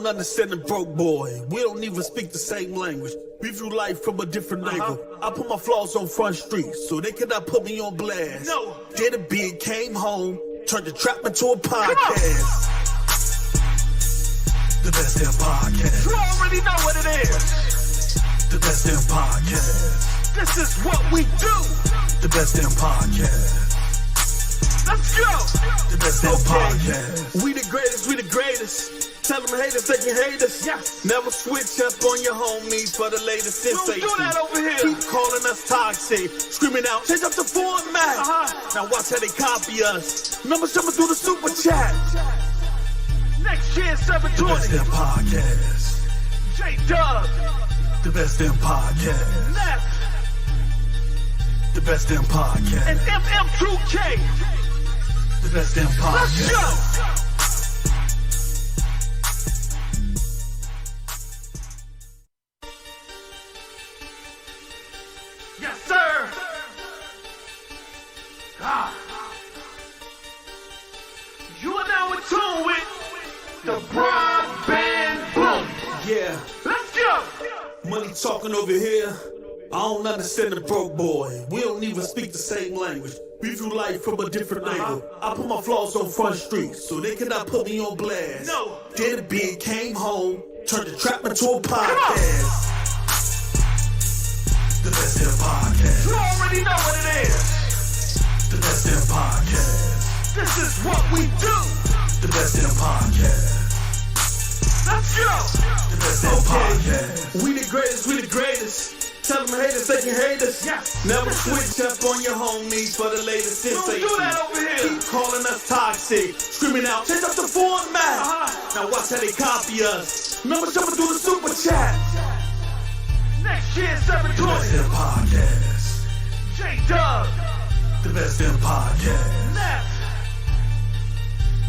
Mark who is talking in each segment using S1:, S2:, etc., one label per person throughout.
S1: don't understand the broke boy. We don't even speak the same language. We view life from a different angle. I put my flaws on Front Street so they cannot put me on blast. No. Did a bid, came home, turned the trap into a podcast. The best damn podcast.
S2: You already know what it is.
S1: The best damn podcast.
S2: This is what we do.
S1: The best damn podcast.
S2: Let's go.
S1: The best damn podcast. We the greatest, we the greatest. Tell them haters they can hate us.
S2: Yes.
S1: Never switch up on your homies for the latest sensation.
S2: Don't do that over here.
S1: Keep calling us toxic, screaming out, change up the format. Now watch how they copy us. Numbers jumping through the super chat.
S2: Next year, 720.
S1: The best damn podcast.
S2: J-Dub.
S1: The best damn podcast.
S2: Left.
S1: The best damn podcast.
S2: And MM2K.
S1: The best damn podcast.
S2: Let's go. Yes, sir. You are now in tune with the Broadband Boom.
S1: Yeah.
S2: Let's go.
S1: Money talking over here. I don't understand the broke boy. We don't even speak the same language. We view life from a different angle. I put my flaws on Front Street so they cannot put me on blast.
S2: No.
S1: Did a bid, came home, turned the trap into a podcast. The best damn podcast.
S2: You already know what it is.
S1: The best damn podcast.
S2: This is what we do.
S1: The best damn podcast.
S2: Let's go.
S1: The best damn podcast. We the greatest, we the greatest. Tell them haters they can hate us.
S2: Yes.
S1: Never switch up on your homies for the latest sensation.
S2: Don't do that over here.
S1: Keep calling us toxic, screaming out, change up the format. Now watch how they copy us. Numbers jumping through the super chat.
S2: Next year,
S1: The best
S2: 720.
S1: damn podcast.
S2: J-Dub.
S1: The best damn podcast.
S2: Left.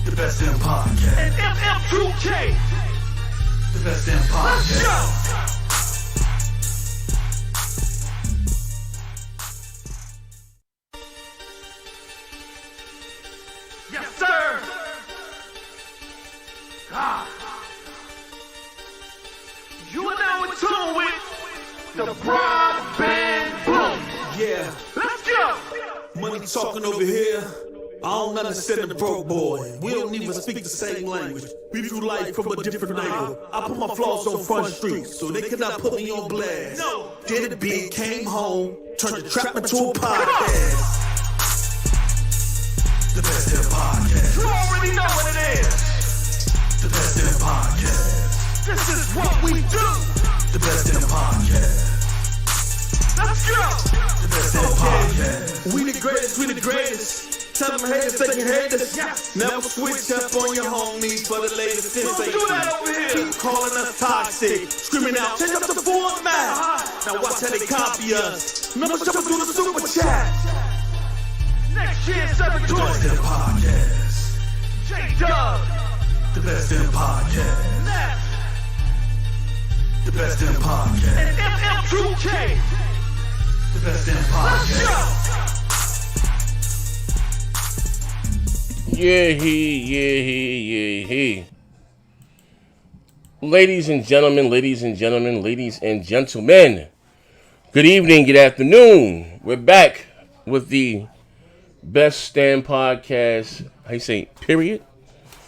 S1: The best damn podcast.
S2: And MM2K.
S1: The best damn
S2: Let's
S1: podcast.
S2: go. Yes, sir. You are now in tune with the Broadband Boom.
S1: Yeah.
S2: Let's go.
S1: Money talking over here. I don't understand the broke boy. We don't even speak the same language. We view life from a different angle. I put my flaws on Front Street so they cannot put me on blast.
S2: No.
S1: Did a bid, came home, turned the trap into a podcast. The best damn podcast.
S2: You already know what it is.
S1: The best damn podcast.
S2: This is what we do.
S1: The best damn podcast.
S2: Let's go.
S1: The best damn podcast. We the greatest, we the greatest. Tell them haters they can hate us.
S2: Yes.
S1: Never switch up on your homies for the latest sensation.
S2: Don't do that over here.
S1: Keep calling us toxic, screaming out, change up the format. Now watch how they copy us. Numbers jumping through the super chat.
S2: Next year,
S1: The best
S2: 720.
S1: damn podcast.
S2: J-Dub.
S1: The best damn podcast.
S2: Left.
S1: The best damn podcast.
S2: And MM2K.
S1: The best damn
S2: Let's
S1: podcast.
S2: go.
S3: Yeah, he. Ladies and gentlemen, good evening, good afternoon. We're back with the Best Stand Podcast, how you say, period.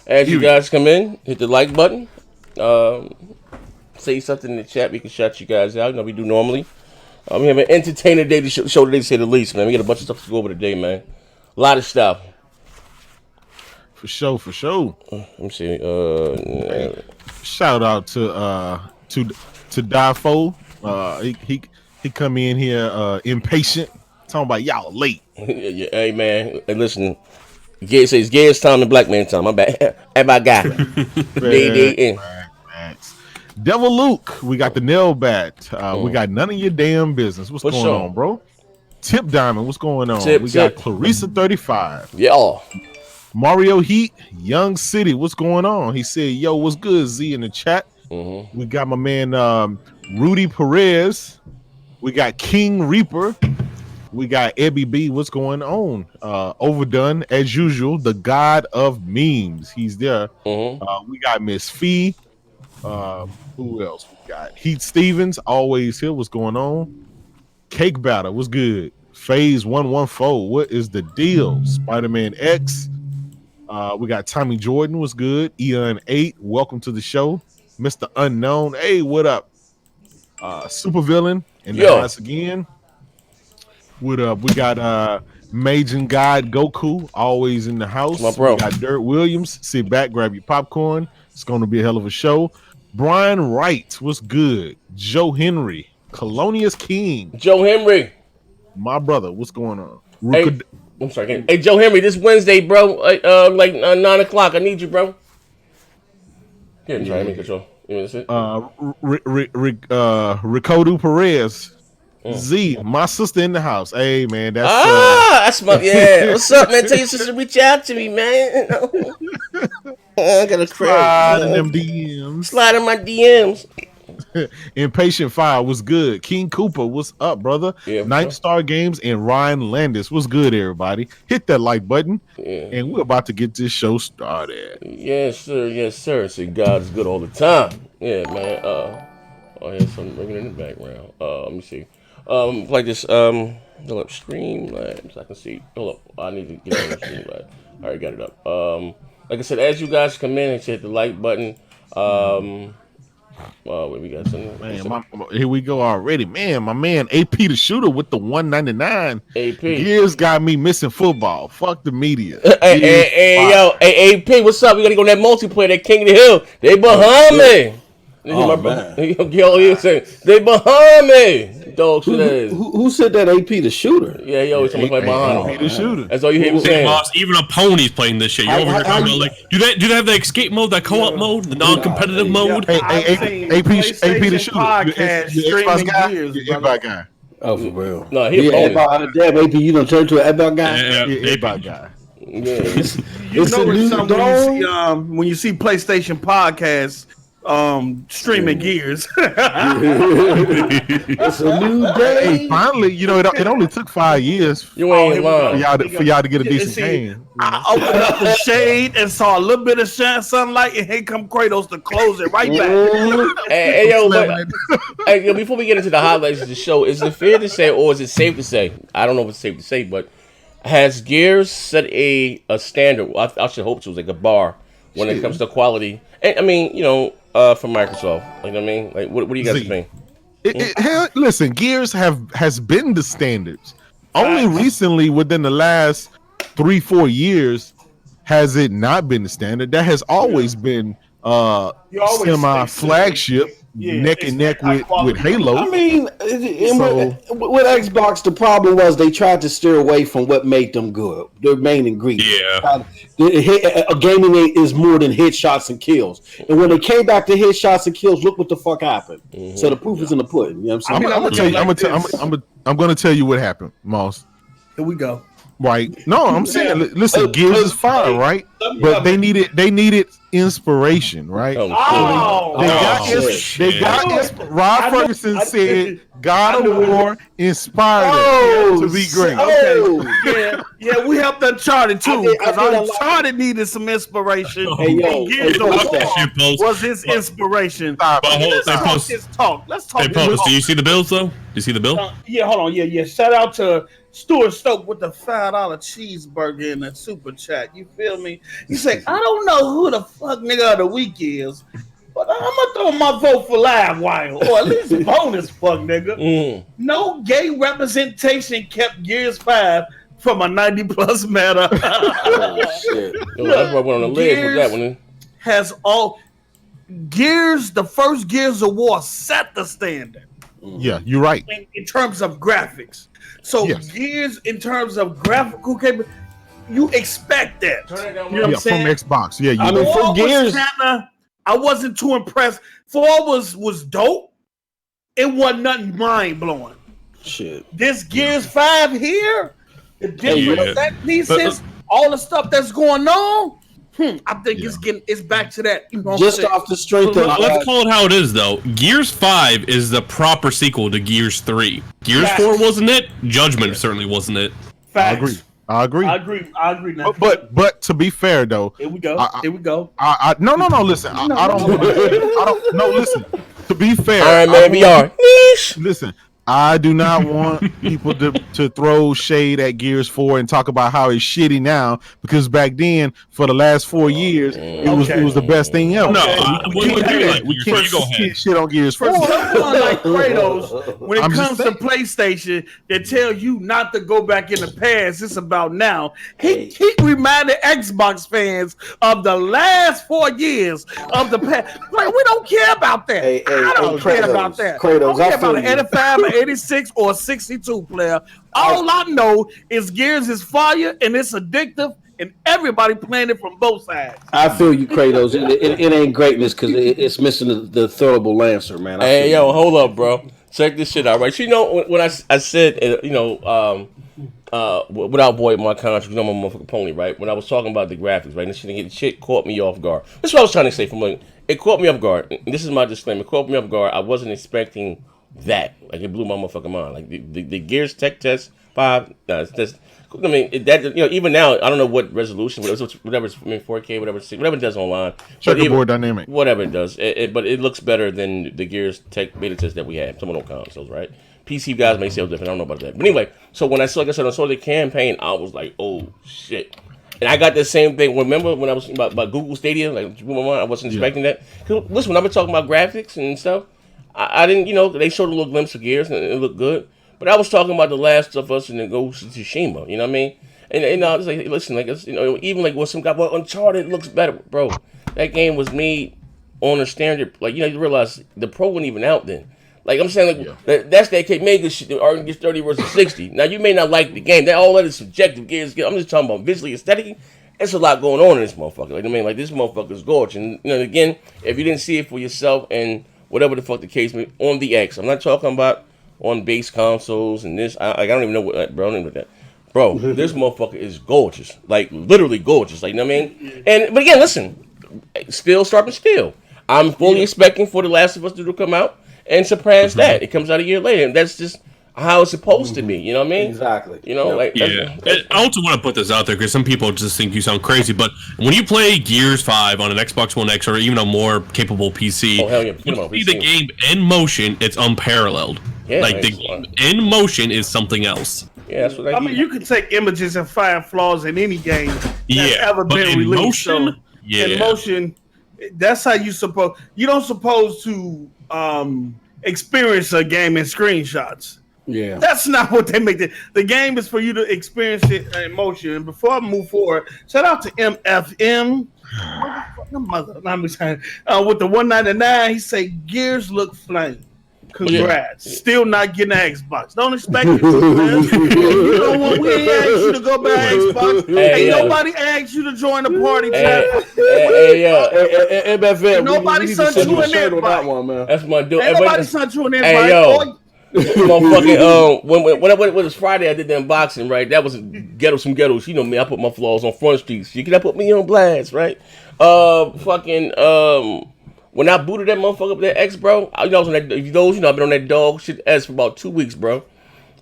S3: As you guys come in, hit the like button. Say something in the chat, we can shout you guys out, we do normally. We have an entertainer day to show today, to say the least, man. We got a bunch of stuff to go over today, man. A lot of stuff.
S4: For sure.
S3: Let me see.
S4: Shout out to Dafo. He come in here impatient, talking about y'all late.
S3: Yeah, hey man, hey, listen. Gay says gay is time and black man time. My bad. Hey, my guy.
S4: Devil Luke, we got the nail bat. We got none of your damn business. What's going on, bro? Tip Diamond, what's going on? We got Clarissa 35.
S3: Yeah.
S4: Mario Heat, Young City, what's going on? He said, yo, what's good, Z, in the chat. We got my man Rudy Perez. We got King Reaper. We got Ebby B. What's going on? Overdone, as usual, the god of memes. He's there. We got Miss Fee. Who else we got? Heath Stevens, always here. What's going on? Cake Batter, what's good? Phase 114, what is the deal? Spider-Man X. We got Tommy Jordan, what's good? Eon 8, welcome to the show. Mr. Unknown, hey, what up? Supervillain in the house again. What up? We got Majin God Goku, always in the house.
S3: My bro.
S4: We got Dirt Williams. Sit back, grab your popcorn. It's going to be a hell of a show. Brian Wright, what's good? Joe Henry, Colonius King.
S3: Joe Henry.
S4: My brother, what's going on?
S3: Hey, I'm sorry. Hey, Joe Henry, this Wednesday, bro. Like 9 o'clock. I need you, bro. Here, let me control. You know what
S4: Ricardo Perez. Z, my sister in the house. Hey, man, that's
S3: that's my What's up, man? Tell your sister to reach out to me, man. I got a
S4: slide in them DMs.
S3: Slide in my DMs.
S4: Impatient Fire was good. King Cooper, what's up, brother?
S3: Yeah,
S4: Night Star Games and Ryan Landis, what's good, everybody? Hit that like button, and we're about to get this show started.
S3: Yes, sir. Yes, sir. See, God's good all the time. Yeah, man. Here's some ringing in the background. Let me see. Like this. Hold up, Streamlabs. I can see. Hold up. I need to get on the Streamlabs. All right, got it up. Like I said, as you guys come in, hit the like button. We got something.
S4: Man, here we go already. Man, my man AP the Shooter with the 199.
S3: AP
S4: Gears got me missing football. Fuck the media.
S3: Hey, AP, what's up? We gotta go on that multiplayer, that King of the Hill. They behind me.
S5: Oh, man.
S3: They behind me. Dog shit.
S5: Who said that AP the Shooter?
S3: Yeah, he always somebody behind him.
S4: AP the Shooter.
S3: That's all you hear me saying.
S6: Boss, even a pony's playing this shit. You're over here talking about like, do they have the escape mode, that co-op mode, the non-competitive mode?
S4: Hey, AP the Shooter.
S1: Podcast, streaming Gears,
S4: Xbox guy.
S5: Oh, for real.
S3: No, he a pony.
S5: Damn, AP, you done turned to an Xbox guy?
S6: Yeah,
S4: Xbox guy.
S3: Yeah.
S1: You
S5: It's
S1: know
S5: a new
S1: when you see PlayStation podcasts streaming Gears.
S5: It's a new day.
S4: Hey, finally, it only took 5 years for
S3: You ain't lying.
S4: y'all to get a decent game.
S1: I opened up the shade and saw a little bit of sunlight, and here come Kratos to close it right back.
S3: Hey, yo, before we get into the highlights of the show, is it fair to say, or is it safe to say? I don't know if it's safe to say, but has Gears set a standard? I should hope so. It's like a bar when it comes to quality. And I mean, for Microsoft, you know what I mean? Like, what do you guys think?
S4: Listen, Gears has been the standards. Only recently, within the last 3-4 years, has it not been the standard. That has always been semi flagship, neck and neck with Halo.
S5: I mean, with Xbox, the problem was they tried to steer away from what made them good. Their main ingredient.
S6: Yeah.
S5: Gaming is more than headshots and kills. And when they came back to headshots and kills, look what the fuck happened. Mm-hmm. So the proof is in the pudding. You know what I'm saying?
S4: I'm gonna tell you what happened, Moss.
S1: Here we go.
S4: Right? No, I'm saying, listen, Gears is fire, right? But they needed inspiration, right? Rod Ferguson said God of War inspired them to be great.
S1: Yeah, we helped Uncharted too, because Uncharted needed some inspiration. Gears was his inspiration. Let's talk.
S6: Hey, Post, do you see the bills though? Do you see the bill?
S1: Hold on. Yeah. Shout out to Stuart Stoke with the $5 cheeseburger in the super chat. You feel me? You say, I don't know who the fuck nigga of the week is, but I'm gonna throw my vote for Livewire, or at least bonus fuck nigga. No gay representation kept Gears 5 from a 90+ matter.
S3: That's why I went on the list with that one.
S1: Has all Gears, the first Gears of War set the standard.
S4: Yeah, you're right.
S1: In terms of graphics. So Gears, in terms of graphical capability, you expect that. You know what I'm saying?
S4: From Xbox. Yeah,
S5: I mean, for Gears,
S1: I wasn't too impressed. 4 was dope. It wasn't nothing mind blowing.
S5: Shit.
S1: This Gears 5 here, the different set pieces, all the stuff that's going on. I think it's back to that. You know
S5: just off the strength of
S6: let's call it how it is though. Gears 5 is the proper sequel to Gears 3. Gears 4 wasn't it? Judgment certainly wasn't it.
S1: Facts.
S4: I agree.
S2: I agree now.
S4: But to be fair though,
S2: Here we go.
S4: No. Listen, I don't. No, listen. To be fair,
S3: All right, man. VR.
S4: Listen, I do not want people to throw shade at Gears 4 and talk about how it's shitty now, because back then, for the last 4 years, it was the best thing ever.
S6: No,
S4: we can't shit on Gears 4.
S2: For someone like Kratos, when it comes to PlayStation, they tell you not to go back in the past. It's about now. He reminded Xbox fans of the last 4 years of the past. Like, we don't care about that. I don't care about that.
S5: Kratos,
S2: I don't care about an 85 or 86 or 62 player. All I know is Gears is fire and it's addictive, and everybody playing it from both sides.
S5: I feel you, Kratos. It ain't greatness because it's missing the throwable Lancer, man.
S3: Hey, yo, hold up, bro. Check this shit out, right? You know, when I said, without voiding my contract, I'm a motherfucking pony, right? When I was talking about the graphics, right? This shit caught me off guard. That's what I was trying to say. It caught me off guard. And this is my disclaimer. It caught me off guard. I wasn't expecting that. Like, it blew my motherfucking mind. Like, the Gears Tech Test 5, even now, I don't know what resolution, whatever it's 4K, whatever it does online.
S4: Checkerboard dynamic.
S3: Whatever it does. But it looks better than the Gears Tech beta test that we had. Some of those consoles, right? PC guys may say it's different. I don't know about that. But anyway, so when I saw the campaign, I was like, oh, shit. And I got the same thing. Remember when I was about Google Stadia? Like, I wasn't expecting that. Listen, when I've been talking about graphics and stuff, I didn't, they showed a little glimpse of Gears and it looked good. But I was talking about The Last of Us and the Ghost of Tsushima, you know what I mean? And I was like, listen, like, even like what some guy, Uncharted looks better, bro. That game was made on a standard, like, you realize the Pro wasn't even out then. Like, I'm saying, like, that's that mega shit. The argument gets 30 versus 60. Now, you may not like the game. All that is subjective. Gears. I'm just talking about visually, aesthetically. There's a lot going on in this motherfucker. Like, I mean, like, this motherfucker's gorgeous. And, again, if you didn't see it for yourself and whatever the fuck the case may be, on the X, I'm not talking about on base consoles and this. I don't even know what, bro. I don't even know that. Bro, this motherfucker is gorgeous. Like, literally gorgeous. Like, you know what I mean? But again, listen. Still sharp steel. I'm fully expecting for The Last of Us to come out and surpass that. It comes out a year later. And that's just how it's supposed to be. You know what I mean?
S5: Exactly.
S6: I also want to put this out there because some people just think you sound crazy. But when you play Gears 5 on an Xbox One X or even a more capable PC, you see the game in motion, it's unparalleled. Yeah, like, the game in motion is something else.
S3: Yeah, that's what I
S2: mean, you can take images and find flaws in any game that's ever been released. In motion, that's how you don't supposed to experience a game in screenshots.
S5: Yeah,
S2: that's not what they make. The game is for you to experience it in motion. And before I move forward, shout out to MFM. With the 199, he say Gears look flame. Congrats. Yeah. Still not getting an Xbox. Don't expect it to, man. We ain't asked you to go buy an Xbox. Nobody asked you to join the party. Nobody sent you an invite.
S3: That's my dude.
S2: Nobody sent you an invite.
S3: Motherfucking when it was Friday, I did the unboxing, right? That was some ghettos. You know me, I put my flaws on Front Street. You can put me on blast, right? When I booted that motherfucker up, that X, bro, I was on that. Those, I've been on that dog shit ass for about 2 weeks, bro.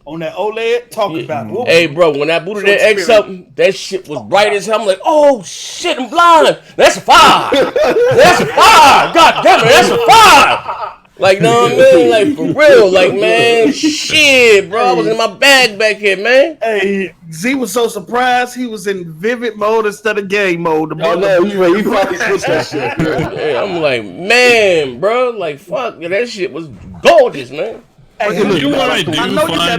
S2: On that OLED, talking about it.
S3: Hey, bro, when I booted that X up, that shit was bright as hell. I'm like, oh shit, I'm blind. That's a 5. That's a 5. God damn it, that's a 5. Like, know what I mean? Like, for real. Like, man, shit, bro. I was in my bag back here, man.
S2: Hey, Z was so surprised he was in vivid mode instead of game mode.
S5: You probably switched that shit.
S3: Yeah, I'm like, man, bro. Like, fuck. That shit was gorgeous, man.
S2: Hey, I know you got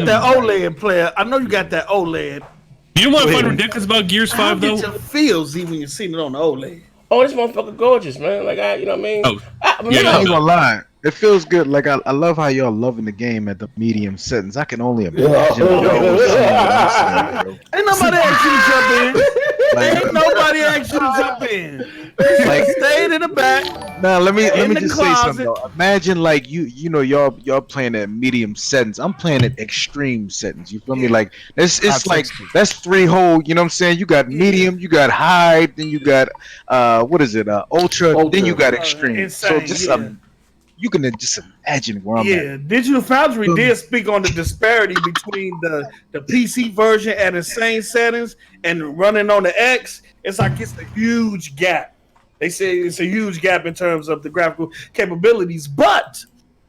S2: that OLED player. I know you got that OLED.
S6: You know what I find ridiculous about Gears 5, though?
S2: How did you feel, Z, when you seen it on the OLED?
S3: Oh, this motherfucker gorgeous, man. Like, you know what I mean?
S7: I ain't gonna lie. It feels good. Like, I love how y'all loving the game at the medium settings. I can only imagine.
S2: Ain't nobody asked you to jump in. Ain't nobody asked you to jump in. Like, stayed in the back.
S7: Now let me just say something. Though. Imagine like y'all playing at medium settings. I'm playing at extreme settings. You feel me? Like it's like that's 3 whole. You know what I'm saying? You got medium, you got high, then you got ultra, then you got extreme.
S2: Insane,
S7: so just you can just imagine where I'm at.
S2: Digital Foundry did speak on the disparity between the PC version at insane settings and running on the X. It's like it's a huge gap. They say it's a huge gap in terms of the graphical capabilities, but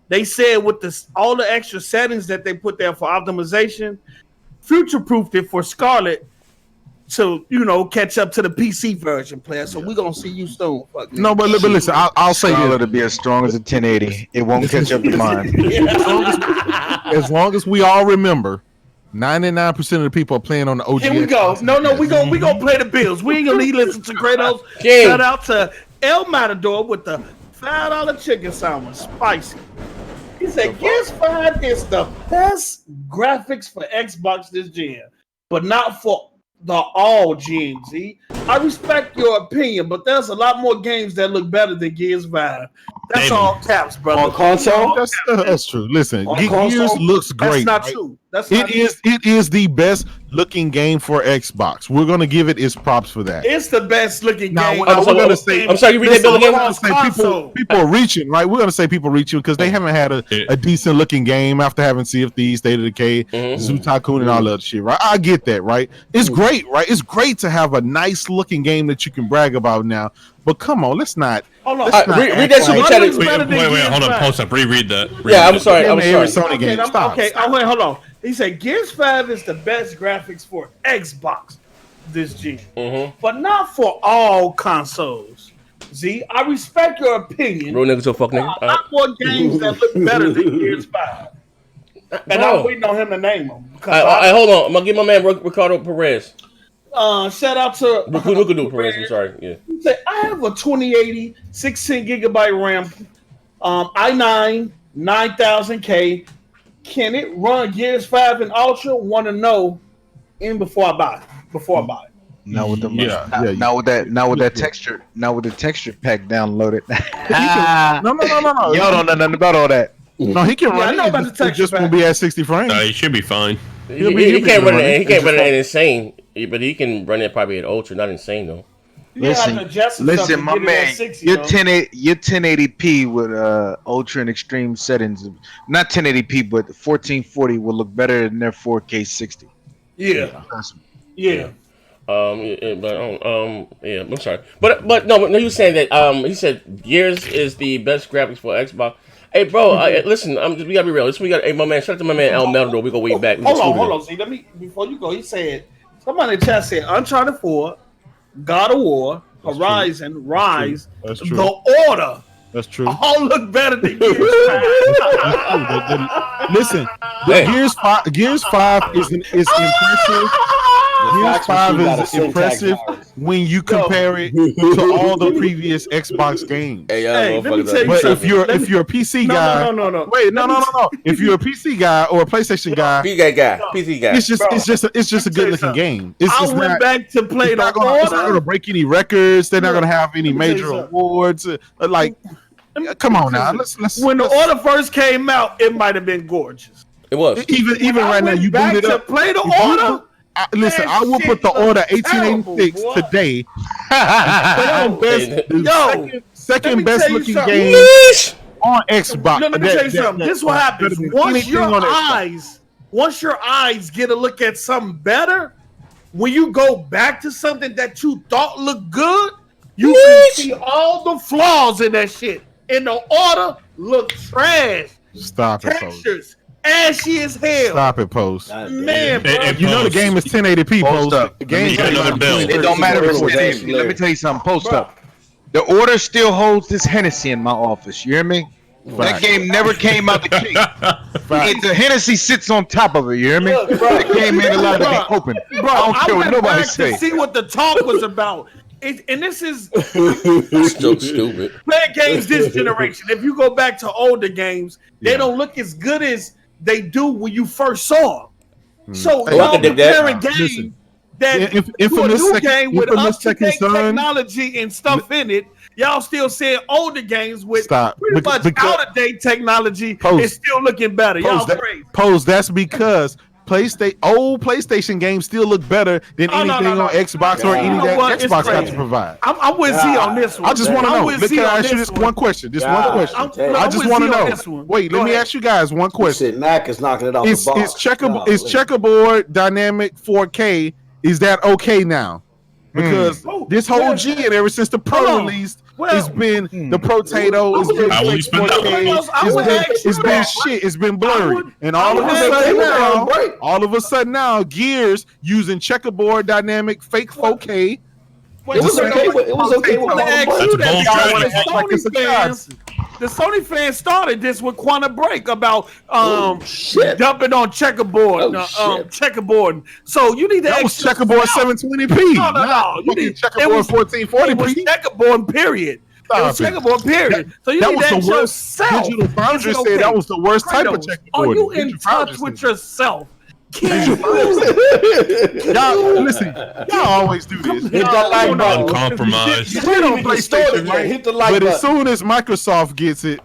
S2: they said with all the extra settings that they put there for optimization, future-proofed it for Scarlet to catch up to the PC version player. So we're gonna see you soon.
S4: No, but listen, I'll say
S7: it'll be as strong as a 1080. It won't catch up to mine.
S4: As long as we all remember, 99% of the people are playing on the OG.
S2: Here we go. No, we gonna play the bills. We ain't gonna need to listen to Kratos. Shout out to El Matador with the $5 chicken sandwich, spicy. He said Gears 5 is the best graphics for Xbox this gen, but not for the all gens. I respect your opinion, but there's a lot more games that look better than Gears 5. That's all caps, brother.
S5: On console?
S4: That's true. Listen, Gears looks great.
S2: That's not true.
S4: It is the best looking game for Xbox. We're gonna give it its props for that.
S2: It's the best looking game.
S3: We're gonna say. I'm sorry, you read that bill again.
S4: People are reaching, right? We're gonna say people reaching because they haven't had a decent looking game after having Sea of Thieves, State of Decay, Zoo Tycoon, and all that shit, right? I get that, right? It's great, right? It's great to have a nice looking game that you can brag about now. But come on, let's not.
S3: Hold on. Read that super chat.
S6: Wait, hold on. Post up. Reread that.
S3: I'm sorry.
S2: Okay. Wait, hold on. He said Gears 5 is the best graphics for Xbox this gen, but not for all consoles. Z, I respect your opinion.
S3: Real niggas so fuck nigga.
S2: A lot more games that look better than Gears 5. And I'm waiting on him to name them.
S3: Hold on. I'm gonna give my man Ricardo Perez.
S2: Shout out to
S3: Ricardo Perez. I'm sorry. Yeah.
S2: He said, I have a 2080, 16 gigabyte RAM, i9, 9000K. Can it run Gears 5 and Ultra? Want to know before I buy it.
S7: Now with the texture, now with the texture pack downloaded.
S4: No.
S7: Y'all don't know nothing about all that.
S4: No, he can run
S2: I know about the texture.
S4: It just won't be at 60 frames.
S6: He should be fine.
S3: He can't run it. He can't run it at insane, but he can run it probably at ultra. Not insane though.
S7: Listen, my man, 60, your 1080p with ultra and extreme settings, not 1080p, but 1440 will look better than their 4K 60.
S2: Yeah.
S3: I'm sorry, but no, he was saying that he said Gears is the best graphics for Xbox. Hey, bro, listen, we gotta be real. My man, shout out to my man El Meltdown. We go way back.
S2: Hold on. See, before you go, he said somebody in the chat said Uncharted 4. God of War, that's Horizon, true. Rise, that's true. The Order.
S4: That's true.
S2: All look better than Gears 5.
S4: Listen, Gears 5 is impressive. Gears 5 is impressive when you compare it to all the previous Xbox games.
S2: Hey, let me tell you
S4: but
S2: something.
S4: if you're a PC guy,
S2: no.
S4: Wait, no. If you're a PC guy or a PlayStation guy,
S3: PC guy,
S4: it's just a good looking game.
S2: I went back to play the Order.
S4: It's not gonna break any records. They're not gonna have any major awards. Come on now. Let's.
S2: When the Order first came out, it might have been gorgeous.
S3: It was.
S4: Even right now, you boot it up.
S2: To play the Order.
S4: Listen, I will put the Order 1886 today. Second best looking game on Xbox.
S2: Let me tell you something. This is what happens. Once your eyes get a look at something better, when you go back to something that you thought looked good, you can see all the flaws in that shit. And the Order look trash.
S4: Stop it,
S2: textures. Ashy as hell.
S4: Stop it, Post.
S2: Man,
S4: you know the game is 1080p. Post up. The game
S7: it don't matter if it's 1080p. Let me tell you something. Post up. The Order still holds this Hennessy in my office. You hear me? That game never came out the gate. The Hennessy sits on top of it. You hear me? That game ain't allowed to be open.
S2: Bro, I don't care what nobody say. To see what the talk was about. And this is
S3: so stupid.
S2: Playing games this generation. If you go back to older games, they don't look as good as they do when you first saw them. So y'all comparing games that to a new game with up-to-date technology and stuff in it, y'all still saying older games with pretty much out-of-date technology is still looking better. Y'all crazy.
S4: That's because old PlayStation games still look better than anything on Xbox or any that Xbox got to provide.
S2: I'm with Z on this one.
S4: I just want to know. Can I ask you this one question? One question. I just want to know. Wait, let me ask you guys one question.
S5: Mac is knocking it off the box.
S4: Is checkerboard dynamic 4K? Is that okay now? Because this whole gen, ever since the Pro released, it's been the Potato. It's been 4K. It's been shit. It's been blurry. And all of a sudden now, Gears using checkerboard dynamic fake 4K.
S5: It was okay with
S2: the Sony fans started this with Quantum Break about dumping on checkerboard, checkerboard. So you need to.
S4: That was checkerboard 720p.
S2: No.
S4: You need checkerboard 1440p.
S2: It was checkerboard period. It was checkerboard period. So you need to ask yourself.
S4: Digital Foundry said that was the worst type of checkerboard.
S2: Are you in touch with yourself?
S4: Y'all listen. Y'all always do this.
S6: Hit that like button. Compromise.
S5: Hit the like button.
S4: But as soon as Microsoft gets it,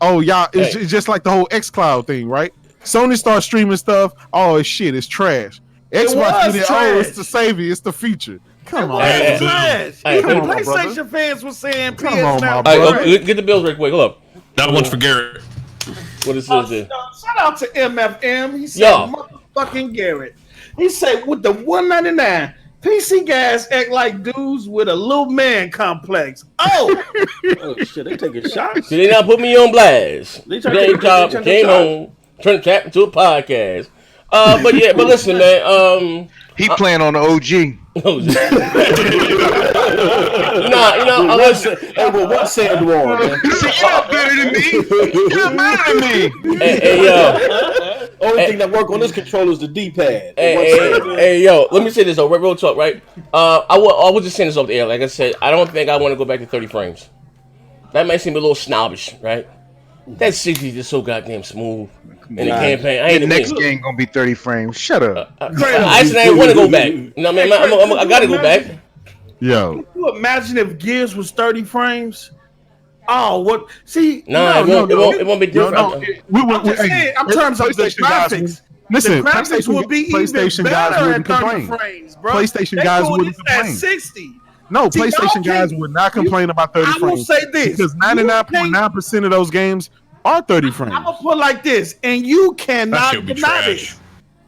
S4: it's just like the whole XCloud thing, right? Sony starts streaming stuff. Oh, it's shit. It's trash. Xbox did it. Oh, it's the savior. It's the future. Come on,
S2: trash. Even PlayStation fans were saying,
S4: "Come on, my
S3: brother." Get the bills right quick. Hold up.
S6: That one's for Garrett.
S3: What is this?
S2: Shout out to MFM. He said, "Motherfucking Garrett." He said, "With the $199, PC guys act like dudes with a little man complex." Oh
S5: shit! They taking shots.
S3: Did they not put me on blast? They came home, turned the tap into a podcast. But listen, man.
S7: He playing on the OG.
S5: Listen. Hey, well, what said you on, man?
S7: You're not better than me. You're better than me.
S3: Hey, yo.
S5: Only thing that work on this controller is the D-pad.
S3: Hey, yo. Let me say this, though. Real talk, right? I was just saying this off the air. Like I said, I don't think I want to go back to 30 frames. That might seem a little snobbish, right? That 60 is just so goddamn smooth. In the campaign,
S7: the next game gonna be 30 frames. Shut up.
S3: I ain't want to go back. You know what I mean? I gotta go back.
S4: Yo,
S2: can you imagine if Gears was 30 frames? Oh, what? See,
S3: it won't be different.
S2: I'm terms of the graphics.
S4: Listen,
S2: the graphics would be
S4: PlayStation
S2: even
S4: guys
S2: better
S4: wouldn't
S2: at 30
S4: complain.
S2: frames, bro.
S4: PlayStation guys wouldn't complain.
S2: At 60.
S4: No, PlayStation guys would not complain about 30 frames.
S2: I will say this
S4: because 99.9% of those games are 30 frames.
S2: I'm gonna put it like this, and you cannot deny this.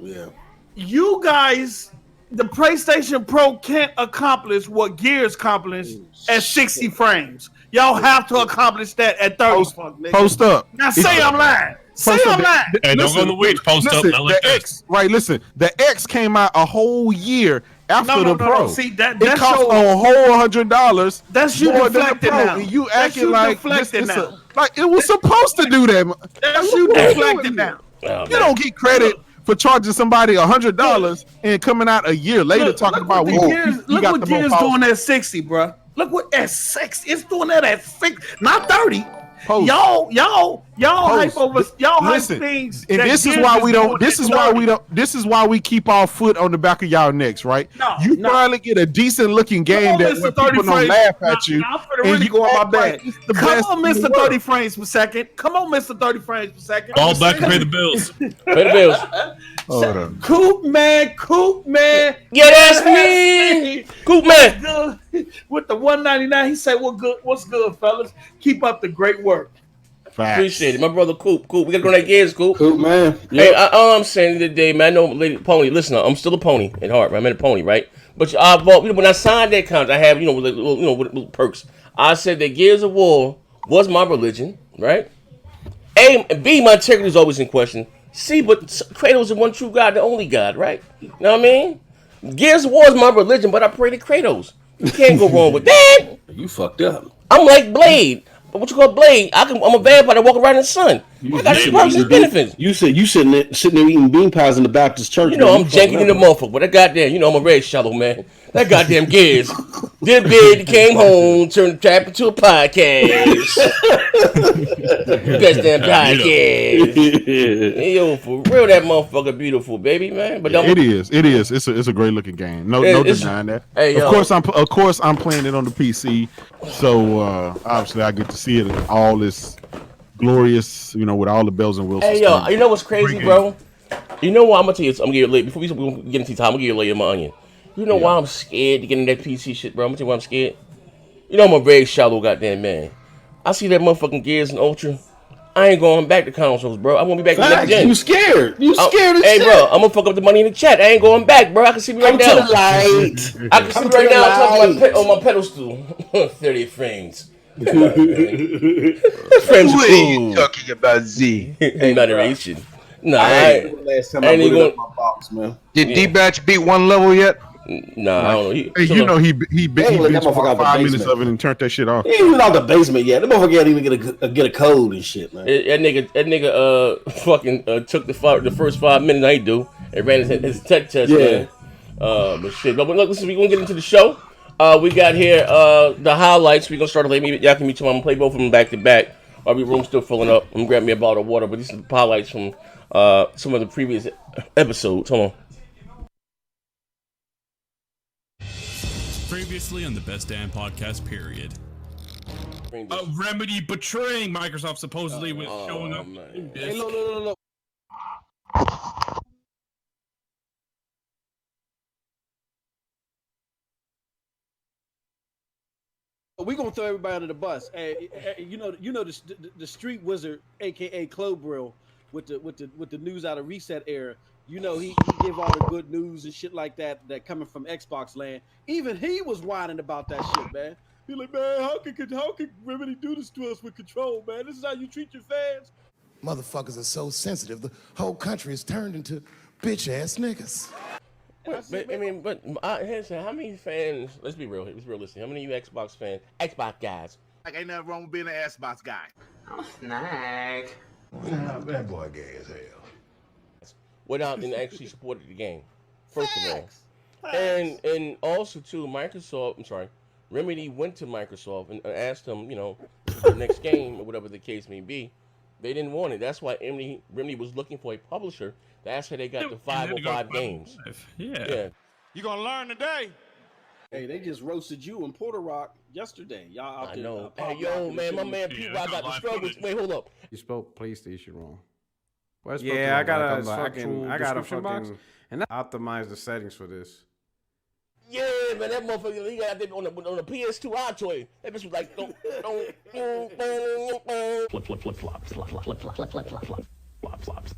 S5: Yeah.
S2: You guys, the PlayStation Pro can't accomplish what Gears accomplished at 60 frames. Y'all have to accomplish that at 30.
S4: Post up.
S2: Now say I'm lying. Say I'm lying.
S6: Hey, don't go on the witch. Post up. Not like
S4: the X, right? Listen, the X came out a whole year after the Pro.
S2: See, that
S4: it cost a whole $100.
S2: That's you deflecting now.
S4: And you acting like like it was supposed to do that.
S2: That's you deflecting now.
S4: You don't get credit for charging somebody $100 and coming out a year later talking about
S2: look what Gears doing at 60, bro. Look what at 60. It's doing that at 60, not 30. Y'all hype over hype things.
S4: And this is why we don't. This is why we keep our foot on the back of y'all necks, right? You finally get a decent looking game that where people don't laugh at you.
S2: And you go on my bad. Come on, Mr. 30 frames per second. Come on, Mr. 30 frames per second.
S6: All back and pay the bills.
S3: Pay the bills.
S2: Coop man.
S3: Yeah, that's me. Coop man.
S2: With the $199, he said, what's good, fellas? Keep up the great work.
S3: Facts. Appreciate it. My brother Coop. We gotta go that Gears, Coop.
S5: Coop, man. Yep.
S3: Hey, all I'm saying today, man, I know, lady Pony, listen, I'm still a pony at heart, man. I'm a pony, right? But when I signed that contract, I have, with little perks. I said that Gears of War was my religion, right? A, B, my integrity is always in question. C, but Kratos is the one true God, the only God, right? You know what I mean? Gears of War is my religion, but I pray to Kratos. You can't go wrong with that.
S5: You fucked up.
S3: I'm like Blade. But what you call Blade? I'm a vampire that walk around in the sun. I got perks and benefits.
S5: You sitting there eating bean pies in the Baptist church.
S3: I'm janky in the motherfucker. But that goddamn, I'm a red shallow man. That goddamn Gears. Did bid, came home, turned the trap into a podcast. Best damn podcast. Hey, yo, for real, that motherfucker beautiful, baby, man. But
S4: it is. It's a great looking game. No denying that. Hey, of course, I'm playing it on the PC. So obviously, I get to see it in all this glorious, with all the bells and whistles.
S3: Hey, yo, you know what's crazy, bro? You know what? I'm gonna tell you. I'm gonna give you a lay. Before we get into time, I'm gonna give you a lay of my onion. You know why I'm scared to get in that PC shit, bro? I'm gonna tell you why I'm scared. You know I'm a very shallow goddamn man. I see that motherfucking Gears and Ultra. I ain't going back to consoles, bro. I'm gonna be back to next gen.
S5: You scared? You scared as
S3: hey,
S5: shit?
S3: bro, I'm gonna fuck up the money in the chat. I ain't going back, bro. I can see me right now.
S5: Come to the light.
S3: I can see me right now talking on my pedal stool. 30 frames. Frames
S7: What are you
S3: cool.
S7: talking about, Z?
S3: Moderation. Nah,
S5: last time I
S3: ain't
S5: booted
S3: gonna.
S5: up my box, man.
S7: Did D-Batch beat one level yet?
S3: Nah, I don't know.
S4: Hey, you know he
S5: let that
S4: bitched
S5: motherfucker out
S4: about
S5: the
S4: 5 minutes
S5: basement.
S4: of it and turned that shit off.
S5: He ain't even out the basement yet. That motherfucker can't even get a code and shit, man.
S3: That nigga, fucking took the first 5 minutes I do and ran his tech test, man. But shit. But look, listen, we gonna get into the show. We got here the highlights. We gonna start with y'all can meet tomorrow. I'm gonna play both of them back to back. Our room still filling up. I'm gonna grab me a bottle of water. But these are the highlights from some of the previous episodes. Hold on.
S8: Previously on the Best Damn Podcast, period.
S6: Remedy betraying Microsoft supposedly with showing up.
S5: Hey, look.
S9: We gonna throw everybody under the bus. Hey, you know the street wizard, aka Clobrill, with the news out of Reset Era. You know he give all the good news and shit like that coming from Xbox land. Even he was whining about that shit, man. He like, man, how can Remedy do this to us with Control, man? This is how you treat your fans.
S10: Motherfuckers are so sensitive. The whole country is turned into bitch ass niggas.
S3: How many fans? Let's be real. Let's be realistic. How many of you Xbox guys?
S10: Like, ain't nothing wrong with being an Xbox guy.
S11: Oh, snag.
S10: That boy gay as hell.
S3: Went out and actually supported the game. First of all, and also too, Remedy went to Microsoft and asked them, the next game or whatever the case may be. They didn't want it. That's why Remedy was looking for a publisher. That's how they got the 505 games. Yeah.
S10: You gonna learn today?
S9: Hey, they just roasted you in Porter Rock yesterday. Y'all out
S3: I
S9: there.
S3: know. Hey, yo, man, my man Pete, I got the struggles. Wait, hold up.
S12: You spelled PlayStation wrong.
S13: Yeah, I gotta fucking
S12: box and optimize the settings for this.
S3: Yeah, man, that motherfucker, he got that on the PS2 iToy. That bitch was like, flops.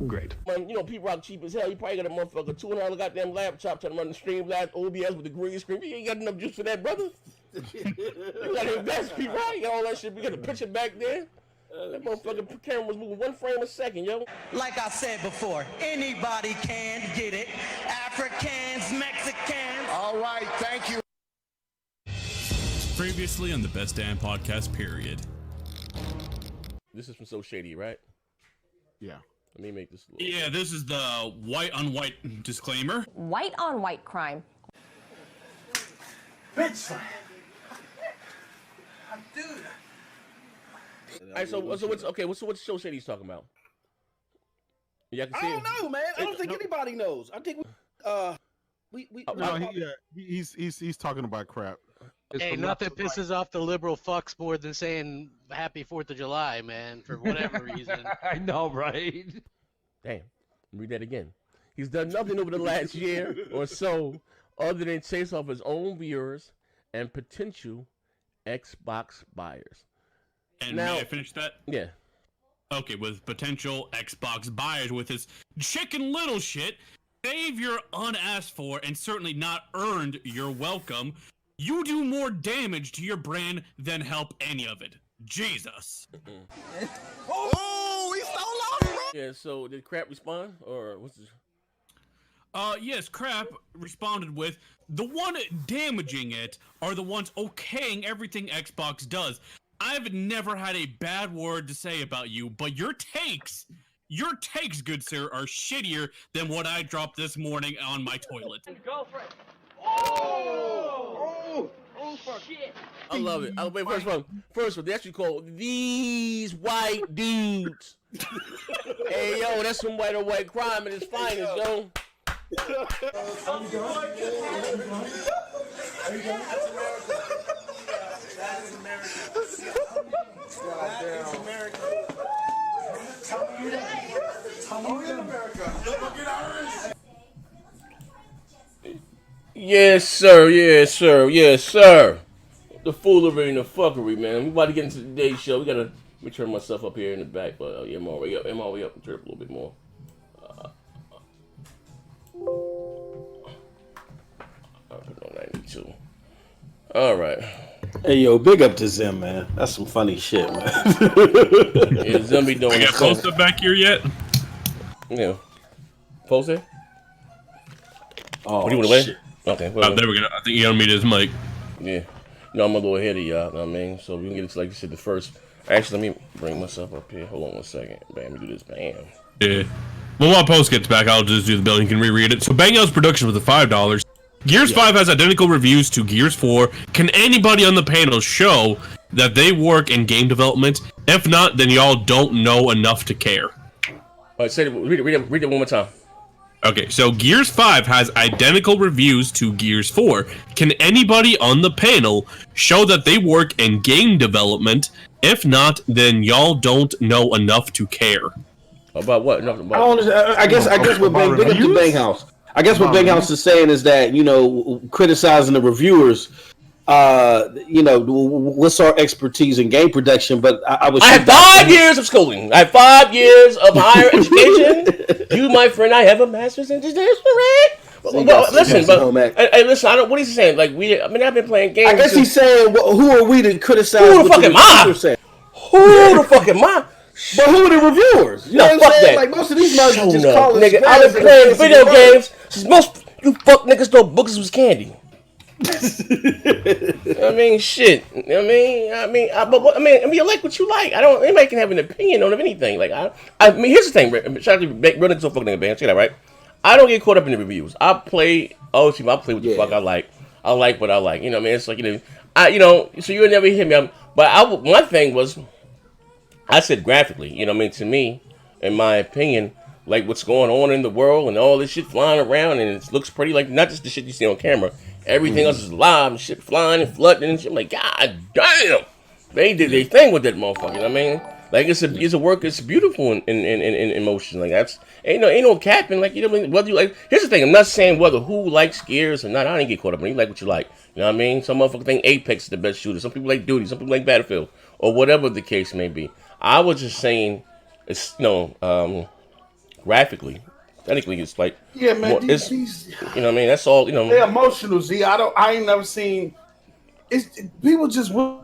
S3: Great. Man, Pete Rock cheap as hell. He probably got a motherfucker $200 goddamn laptop trying to run the Streamlabs OBS with the green screen. You ain't got enough juice for that, brother. You gotta invest, Pete Rock. You got all that shit. We got the picture back there. That motherfucking camera was moving 1 frame a second, yo.
S14: Like I said before, anybody can get it. Africans, Mexicans.
S10: All right, thank you.
S8: Previously on the Best Damn Podcast, period.
S3: This is from So Shady, right?
S4: Yeah.
S3: Let me make this.
S6: Yeah, this is the white on white disclaimer.
S15: White on white crime.
S14: Bitch. Dude.
S3: All right, so what's So Shady's talking about? Yeah,
S9: I don't know, man. I don't think anybody knows. I think
S4: he's talking about crap.
S16: Hey, nothing pisses off the liberal fucks more than saying Happy 4th of July, man, for whatever reason.
S13: I know, right?
S3: Damn. Read that again. He's done nothing over the last year or so other than chase off his own viewers and potential Xbox buyers.
S6: And
S3: now,
S6: may I finish that?
S3: Yeah.
S6: Okay, with potential Xbox buyers with his Chicken Little shit, save your unasked for and certainly not earned your welcome. You do more damage to your brand than help any of it. Jesus.
S10: Oh, he stole off, bro.
S3: Yeah, so did Crap respond? Or what's this?
S6: Yes, Crap responded with, the one damaging it are the ones okaying everything Xbox does. I've never had a bad word to say about you, but your takes, good sir, are shittier than what I dropped this morning on my toilet.
S11: Go for it. Oh, shit.
S3: I love it. Wait, first one, they actually call these white dudes. Hey, yo, that's some white on white crime at its finest, yo. Yes, sir. Yes, sir. Yes, sir. The foolery and the fuckery, man. We about to get into today's show. Let me turn myself up here in the back, but yeah, I'm all the way up. I'm all the way up. Turn up a little bit more. I'll put it on 92. All right.
S5: Hey, yo, big up to Zim, man. That's some funny shit, man.
S3: Yeah, Zim be doing
S6: I got posted back here yet?
S3: Yeah. Posted?
S5: Oh,
S3: what do you want to
S5: shit.
S3: Okay.
S6: Well, there we go. I think you unmuted his mic.
S3: Yeah. No, I'm a little ahead of y'all, you know what I mean? So we can get it, like you said, the first. Actually, let me bring myself up here. Hold on 1 second. Bam, let me do this. Bam.
S6: Yeah. Well, while Post gets back, I'll just do the bill. You can reread it. So, Bang Out's production was $5. Gears 5 has identical reviews to Gears 4. Can anybody on the panel show that they work in game development? If not, then y'all don't know enough to care.
S3: All right, read it one more time.
S6: Okay, so Gears 5 has identical reviews to Gears 4. Can anybody on the panel show that they work in game development? If not, then y'all don't know enough to care.
S3: About what?
S5: I guess what Bang, big up to Bang House. I guess what Bang House is saying is that, criticizing the reviewers, what's our expertise in game production? But I
S3: have 5 years of schooling. I have 5 years of higher education. You, my friend, I have a master's in history. Listen, what is he saying? Like I've been playing games.
S5: I guess he's saying, who are we to criticize?
S3: Who the fuck am I? Who the fuck am I?
S5: But who are the reviewers? You know what I'm saying? That. Like most of these motherfuckers just call us.
S3: Nigga, I've been playing video games since most you fuck niggas thought books was candy. I mean, shit. I mean, you like what you like. Anybody can have an opinion on anything. Like, I mean, here's the thing. Shout out to real niggas so fucking nigga, man. Check that, right? I don't get caught up in the reviews. I play what the fuck I like. I like what I like. You know what I mean? It's like, so you'll never hear me. But my thing was, I said graphically, you know what I mean? To me, in my opinion, like what's going on in the world and all this shit flying around and it looks pretty, like not just the shit you see on camera. Everything else is live and shit flying and flooding and shit. I'm like, God damn. They did their thing with that motherfucker, you know what I mean? Like it's a work, it's beautiful in motion. Like ain't no capping, like, you know what I mean? Whether you like, here's the thing, I'm not saying whether who likes Gears or not. I didn't get caught up in it. You like what you like. You know what I mean? Some motherfuckers think Apex is the best shooter. Some people like Duty, some people like Battlefield, or whatever the case may be. I was just saying, it's graphically, technically, it's like
S2: man.
S3: More, these, you know what I mean? That's all.
S2: They're emotional. Z, I ain't never seen. People just really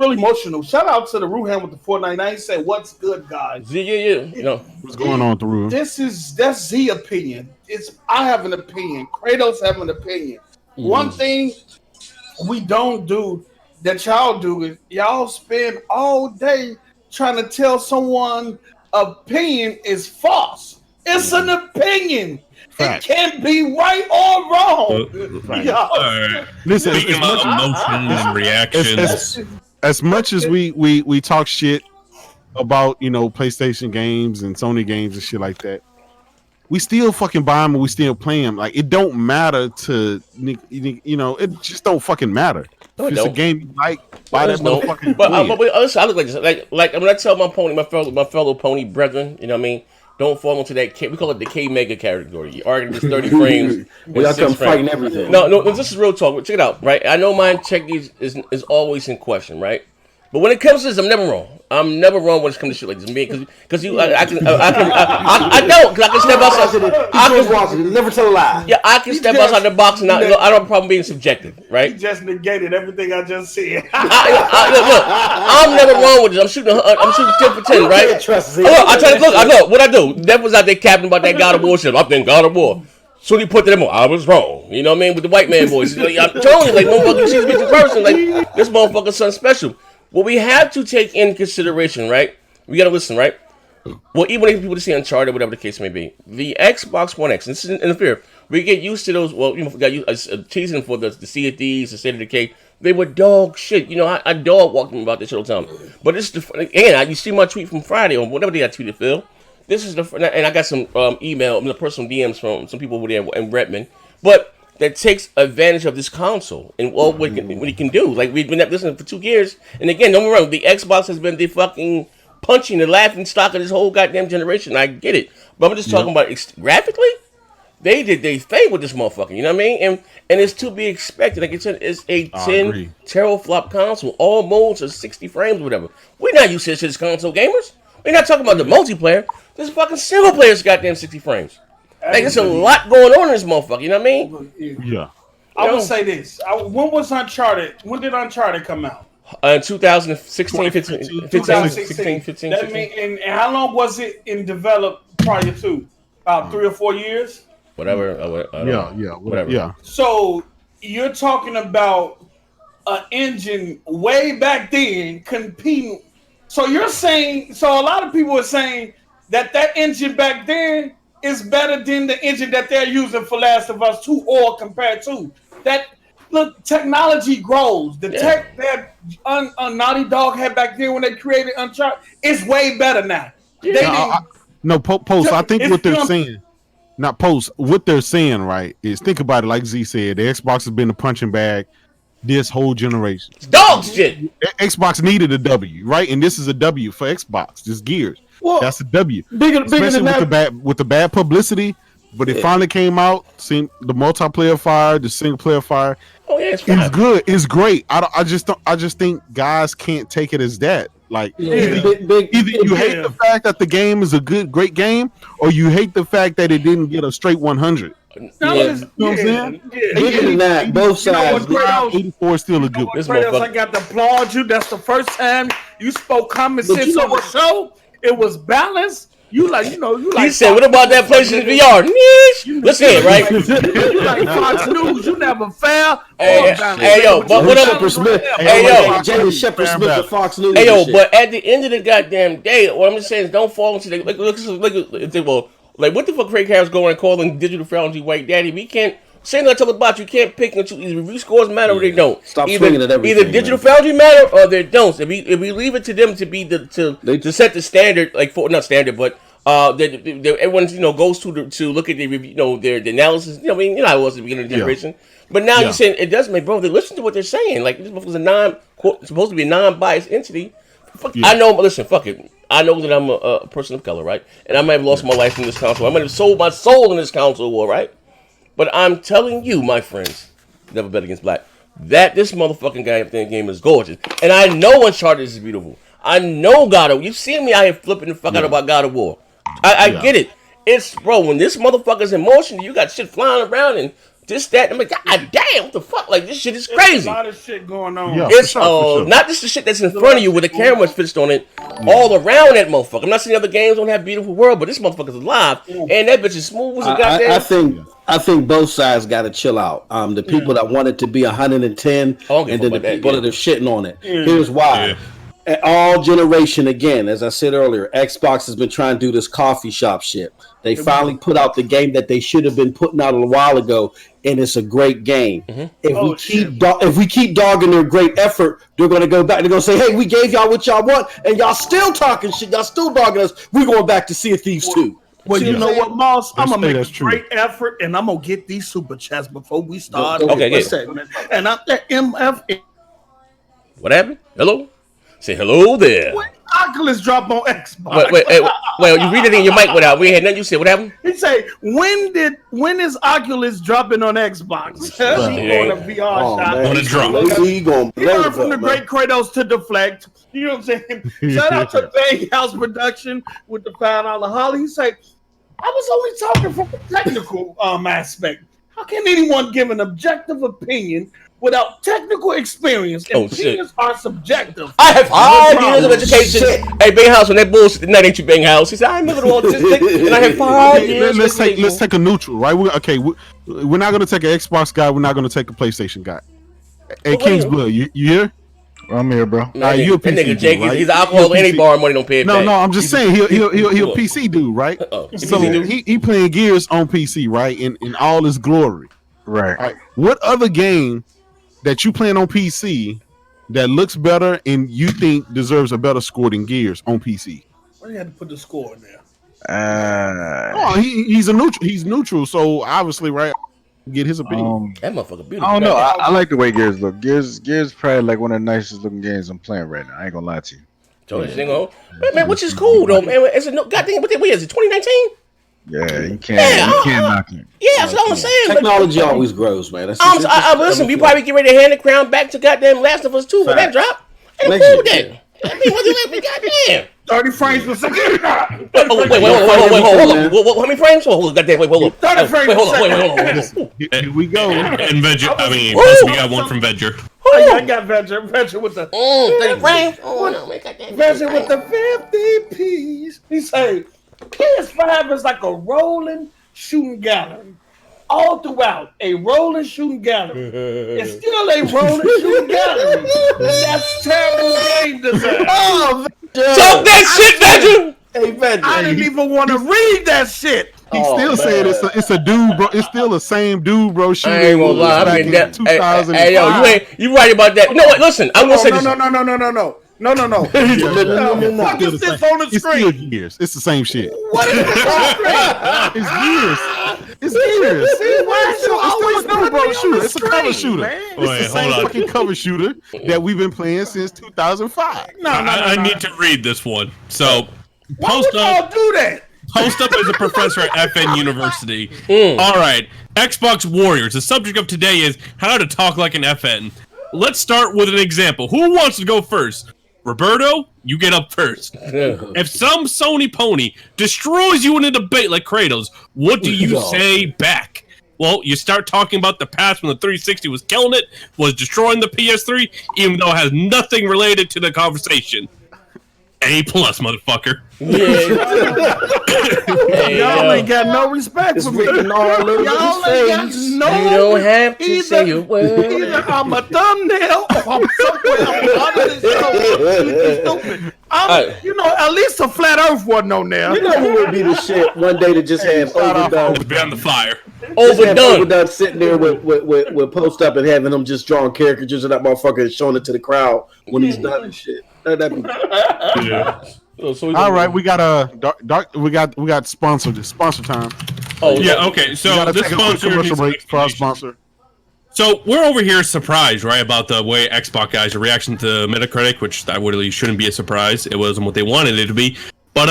S2: emotional. Shout out to the Ruhan with the 499. He said, "What's good, guys?"
S3: Z, yeah.
S4: What's going on, Through?
S2: That's Z opinion. I have an opinion. Kratos have an opinion. One thing we don't do that y'all do is y'all spend all day trying to tell someone opinion is false. It's an opinion. Fact. It can be right or wrong.
S6: Right.
S4: Listen,
S6: speaking about emotions and reactions.
S4: As much as we talk shit about PlayStation games and Sony games and shit like that, we still fucking buy them and we still play them. Like it don't matter to it just don't fucking matter.
S3: No,
S4: if it's a game you like, buy that motherfucking.
S3: But I look like this. Like when I tell my fellow pony brethren, you know what I mean? Don't fall into that we call it the K mega category. You argue this 30 frames.
S5: We got them fighting everything.
S3: No, this is real talk. Check it out, right? I know my integrity is always in question, right? But when it comes to this, I'm never wrong. I'm never wrong when it comes to shit like this. Because I don't. Because I can step outside.
S5: I can never tell a lie.
S3: Yeah, I can step outside the box and I don't have a problem being subjective, right?
S2: He just negated everything I just said.
S3: Look, I'm never wrong with this. I'm shooting 10 for 10, right? I know what I do. That was out there capping about that God of War shit. I think God of War. So he put that in. I was wrong. You know what I mean? With the white man voice. I'm telling you, like, motherfucker, you see this bitch in person. Like, this motherfucker's something special. What we have to take in consideration, right? We gotta listen, right? Well, even if people to see Uncharted, whatever the case may be, the Xbox One X, and this isn't interfere. We get used to those. Well, got used teasing for the Sea of Thieves, the State of Decay. They were dog shit. I dog walked them about this shit all the time. But this is you see my tweet from Friday or whatever they got tweeted, Phil. This is and I got some email, personal DMs from some people over there in Redmond, but that takes advantage of this console and what it can do. Like we've been listening for 2 years, and again, don't get me wrong, the Xbox has been the fucking punching the laughing stock of this whole goddamn generation. I get it, but I'm just talking about graphically. They did their thing with this motherfucker. You know what I mean? And it's to be expected. Like I said, it's a 10 teraflop console. All modes are 60 frames, or whatever. We're not used to this console gamers. We're not talking about the multiplayer. This fucking single player's goddamn 60 frames. Like, there's a lot going on in this motherfucker. You know what I mean?
S4: Yeah.
S2: I would say this. When was Uncharted? When did Uncharted come out?
S3: In 2016, 15.
S2: That mean, and how long was it in develop prior to? About 3 or 4 years?
S3: Whatever. Whatever.
S4: Yeah.
S2: So you're talking about an engine way back then competing. So you're saying, so a lot of people are saying that engine back then is better than the engine that they're using for Last of Us 2 or compared to. That, look, technology grows. The tech that Naughty Dog had back then when they created Uncharted is way better now.
S4: Post. I think what they're saying, not Post, what they're saying, right, is think about it like Z said, the Xbox has been a punching bag this whole generation.
S3: It's dog shit.
S4: Xbox needed a W, right? And this is a W for Xbox. This Gears.
S5: Well,
S4: that's a W.
S5: Bigger
S4: Especially
S5: than
S4: with the bad publicity, but it finally came out. Seen the multiplayer fire, the single player fire.
S3: Oh yeah,
S4: it's good. It's great. I just think guys can't take it as that. Like either you hate the fact that the game is a great game, or you hate the fact that it didn't get a straight 100. You know what I'm saying?
S5: Bigger than that, both sides.
S4: 84 is still a good one.
S2: Kratos, I got to applaud you. That's the first time you spoke common sense on the show. It was balanced. You like.
S3: He said, "What about that PlayStation VR?" Let's hear it, right?
S2: You like Fox News. You never fail.
S3: Hey yo, but what up? Hey yo,
S5: Jamie Shepard Smith of Fox News.
S3: Hey yo, but at the end of the goddamn day, what I'm just saying is, don't fall into the like what the fuck Craig Harris going and calling Digital Foundry white daddy? We can't. Same like I talk about, you can't pick and choose. Either review scores matter or they don't.
S5: Stop swinging at everything.
S3: Either Digital Foundry matter or they don't. If we leave it to them to be to set the standard, like for not standard, but everyone goes to look at the review, their analysis. How it was at the beginning of the generation. But now you're saying it does make they listen to what they're saying. Like this was supposed to be a non-biased entity. I know. Listen, fuck it. I know that I'm a person of color, right? And I might have lost my life in this council. I might have sold my soul in this council war, right? But I'm telling you, my friends, never bet against black, that this motherfucking game is gorgeous. And I know Uncharted is beautiful. I know God of War. You've seen me out here flipping the fuck out about God of War. I get it. It's, bro, when this motherfucker's in motion, you got shit flying around and this, that. I'm like, God damn, what the fuck? Like, this shit is crazy.
S2: There's a lot of shit going on.
S4: Yeah,
S3: it's
S4: for sure.
S3: not just the shit that's in front of you with the camera fixed on it, all around that motherfucker. I'm not saying other games don't have beautiful world, but this motherfucker's alive, and that bitch is smooth as a goddamn.
S5: I think both sides got to chill out. The people that want it to be 110, and then the people that are shitting on it. Here's why. All generation, again, as I said earlier, Xbox has been trying to do this coffee shop shit. They finally put out the game that they should have been putting out a while ago, and it's a great game. If we keep dogging their great effort, they're going to go back. They're going to say, "Hey, we gave y'all what y'all want, and y'all still talking shit. Y'all still dogging us. We're going back to Sea of Thieves 2."
S2: Well, you know what, Moss? I'm gonna make a great effort, and I'm gonna get these super chats before we start.
S3: Okay,
S2: segment. And I'm the MF.
S3: What happened? Hello. Say hello there.
S2: When Oculus drop on Xbox?
S3: Wait, you read it in your mic without. We had nothing. You said what happened?
S2: He say, when is Oculus dropping on Xbox? He on a VR shot.
S6: On a drop.
S5: He
S2: learned from the great Kratos to deflect. You know what I'm saying? Shout out to Bang House Production with the $5 Holly. He say, I was only talking from a technical aspect. How can anyone give an objective opinion without technical experience? And opinions are subjective.
S3: I have 5 years of education. Hey, Bang House, when that bullshit, that ain't you, Bang House. He said, I'm a little autistic, and I have 5 years.
S4: Let's take a neutral, right? We're not gonna take an Xbox guy. We're not gonna take a PlayStation guy. Hey, King's Blood, you here?
S7: I'm here, bro.
S4: You a PC
S3: nigga Jake, right? He's alcohol. Any bar money don't pay it back.
S4: No, I'm just saying he a PC dude, right? So he playing Gears on PC, right? In all his glory,
S7: right?
S4: What other game that you playing on PC that looks better and you think deserves a better score than Gears on PC?
S2: Why do you have to put the score in there?
S4: He's a neutral. He's neutral, so obviously, right? Get his opinion.
S3: That motherfucker beautiful.
S7: I don't know. I like the way Gears look. Gears probably like one of the nicest looking games I'm playing right now. I ain't gonna lie to you.
S3: George Single. Man, which is cool though, man. It's a no goddamn. What is it? 2019?
S7: Yeah, you can't knock it.
S3: Yeah, that's what I'm saying.
S5: Technology always grows, man. That's
S3: listen, we probably get ready to hand the crown back to goddamn Last of Us 2 when that drop. And I'm cool with that. I mean, what do you let me goddamn?
S2: 30 frames per second.
S3: Wait, hold on. How many frames? Hold on, goddamn, wait, hold on.
S2: 30 frames per
S3: second.
S4: Here we go.
S6: And Veggie, I mean, plus we got one from Vegger.
S2: I got Vegger with the
S3: 30 frames.
S2: Vegger with the 50 P's. He say PS5 is like a rolling shooting gallery. All throughout, a rolling shooting gallery. It's still a rolling shooting gallery. That's terrible game design.
S3: Oh, talk that shit, Veggie.
S5: Hey, Veggie.
S2: I didn't even want to read that shit.
S4: He still said it's a dude, bro. It's still the same dude, bro. Shooting.
S3: I ain't gonna lie. I mean, that.
S4: 2005.
S3: Hey, yo, you right about that. No, wait, listen. I will say this.
S2: No. What the fuck is this on the
S4: It's still
S2: screen?
S4: years. It's the same shit.
S2: What is this on the screen?
S4: It's years. It's years.
S2: See, why is you always
S4: cover
S2: putting me on
S4: shooter.
S2: the
S4: It's a cover
S2: screen,
S4: shooter.
S2: man?
S4: It's the same fucking cover shooter that we've been playing since 2005.
S6: I need to read this one. So,
S2: Why would y'all do that?
S6: Post up as a professor at FN University. All right, Xbox Warriors. The subject of today is how to talk like an FN. Let's start with an example. Who wants to go first? Roberto, you get up first. If some Sony pony destroys you in a debate like Kratos, what do you say back? Well, you start talking about the past when the 360 was killing it, was destroying the PS3, even though it has nothing related to the conversation. A+, motherfucker.
S2: Y'all ain't got no respect for me. Y'all ain't got no.
S3: You don't have to say a word.
S2: Either I'm a thumbnail or I'm somewhere under this stupid. You know, at least a flat Earth wasn't on there.
S5: You know who would be the shit one day to just have Overdone
S6: Be on the fire.
S5: Overdone sitting there with post up and having them just drawing caricatures of that motherfucker and showing it to the crowd when he's done and shit. That'd be
S6: Yeah.
S4: All right, we got we got sponsor time.
S6: Oh yeah, okay. So this sponsor
S4: commercial break for our sponsor.
S6: So we're over here surprised, right, about the way Xbox guys are reaction to Metacritic, which that really shouldn't be a surprise. It wasn't what they wanted it to be. But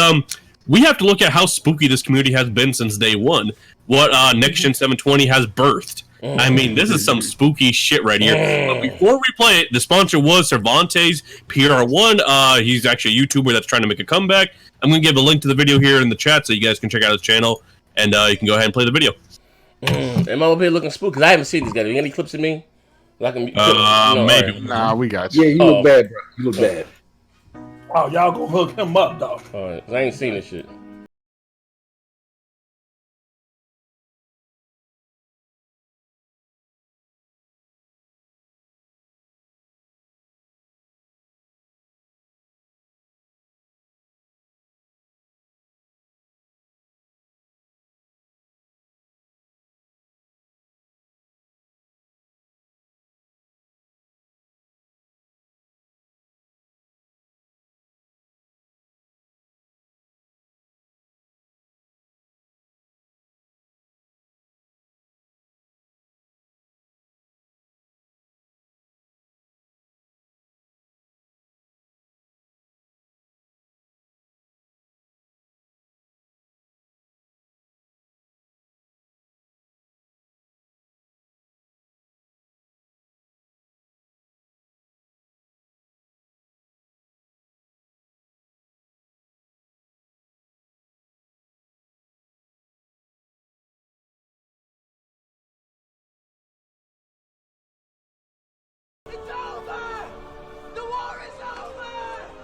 S6: we have to look at how spooky this community has been since day one. What Next Gen 720 has birthed. I mean, this is some spooky shit right here. But before we play it, the sponsor was Cervantes PR1. He's actually a YouTuber that's trying to make a comeback. I'm going to give a link to the video here in the chat so you guys can check out his channel, and you can go ahead and play the video.
S3: Am I over here looking spooky? Because I haven't seen this guy. You got any clips of me?
S6: Maybe.
S4: Right. Nah, we got you.
S5: Yeah, you look bad, bro. You look bad.
S2: Oh, y'all gonna hook him up, dog.
S3: All right, I ain't seen this shit.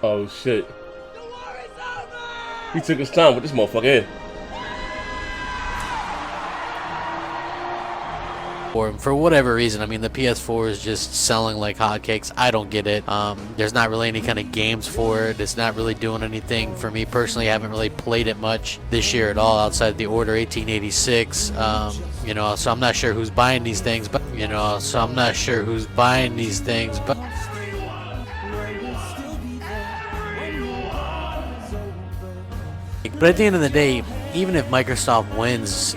S3: Oh shit. He took his time with this motherfucker here.
S16: For whatever reason, I mean, the PS4 is just selling like hotcakes. I don't get it. There's not really any kind of games for it. It's not really doing anything for me personally. I haven't really played it much this year at all outside the Order 1886. You know, so I'm not sure who's buying these things, but But at the end of the day, even if Microsoft wins,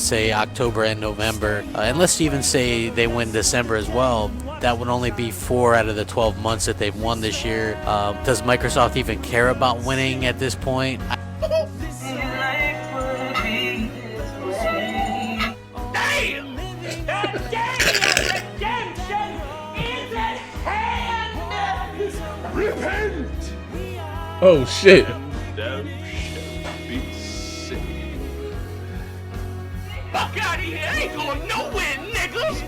S16: say October and November, and let's even say they win December as well, that would only be 4 out of the 12 months that they've won this year. Does Microsoft even care about winning at this point?
S10: Repent!
S3: Oh shit.
S11: Fuck out of here! I ain't going nowhere, niggas!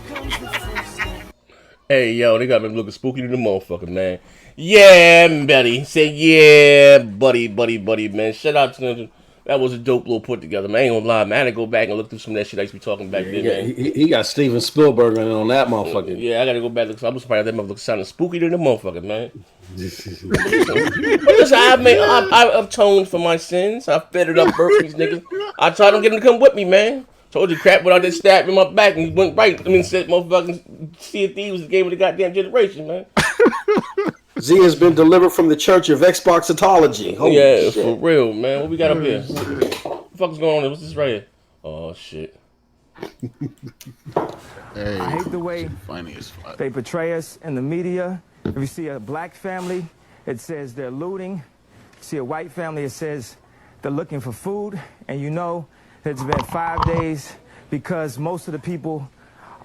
S3: Hey, yo, they got me looking spooky to the motherfucker, man. Yeah, Betty. Say, yeah, buddy, man. Shout out to them. That was a dope little put together, man. I ain't gonna lie, man. I had to go back and look through some of that shit I used to be talking back then, man.
S5: He got Steven Spielberg on that motherfucker.
S3: Yeah, I gotta go back. I was surprised that motherfucker sounded spooky to the motherfucker, man. Listen, I've atoned for my sins. I fed it up, burped these niggas. I tried to get them to come with me, man. Told you crap without that stab in my back and he went right. I mean, said motherfucking Sea of Thieves was the game of the goddamn generation, man.
S5: Z has been delivered from the Church of Xboxitology. Holy shit.
S3: For real, man. What we got up here? What the fuck is going on? What's this right here? Oh, shit.
S15: Hey, I hate the way they portray us in the media. If you see a black family, it says they're looting. See a white family, it says they're looking for food. And you know it's been 5 days because most of the people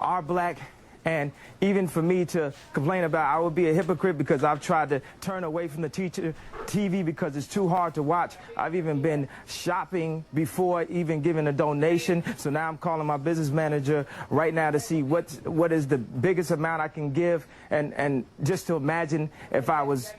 S15: are black. And even for me to complain about, I would be a hypocrite because I've tried to turn away from the TV because it's too hard to watch. I've even been shopping before even giving a donation. So now I'm calling my business manager right now to see what is the biggest amount I can give, and just to imagine if I was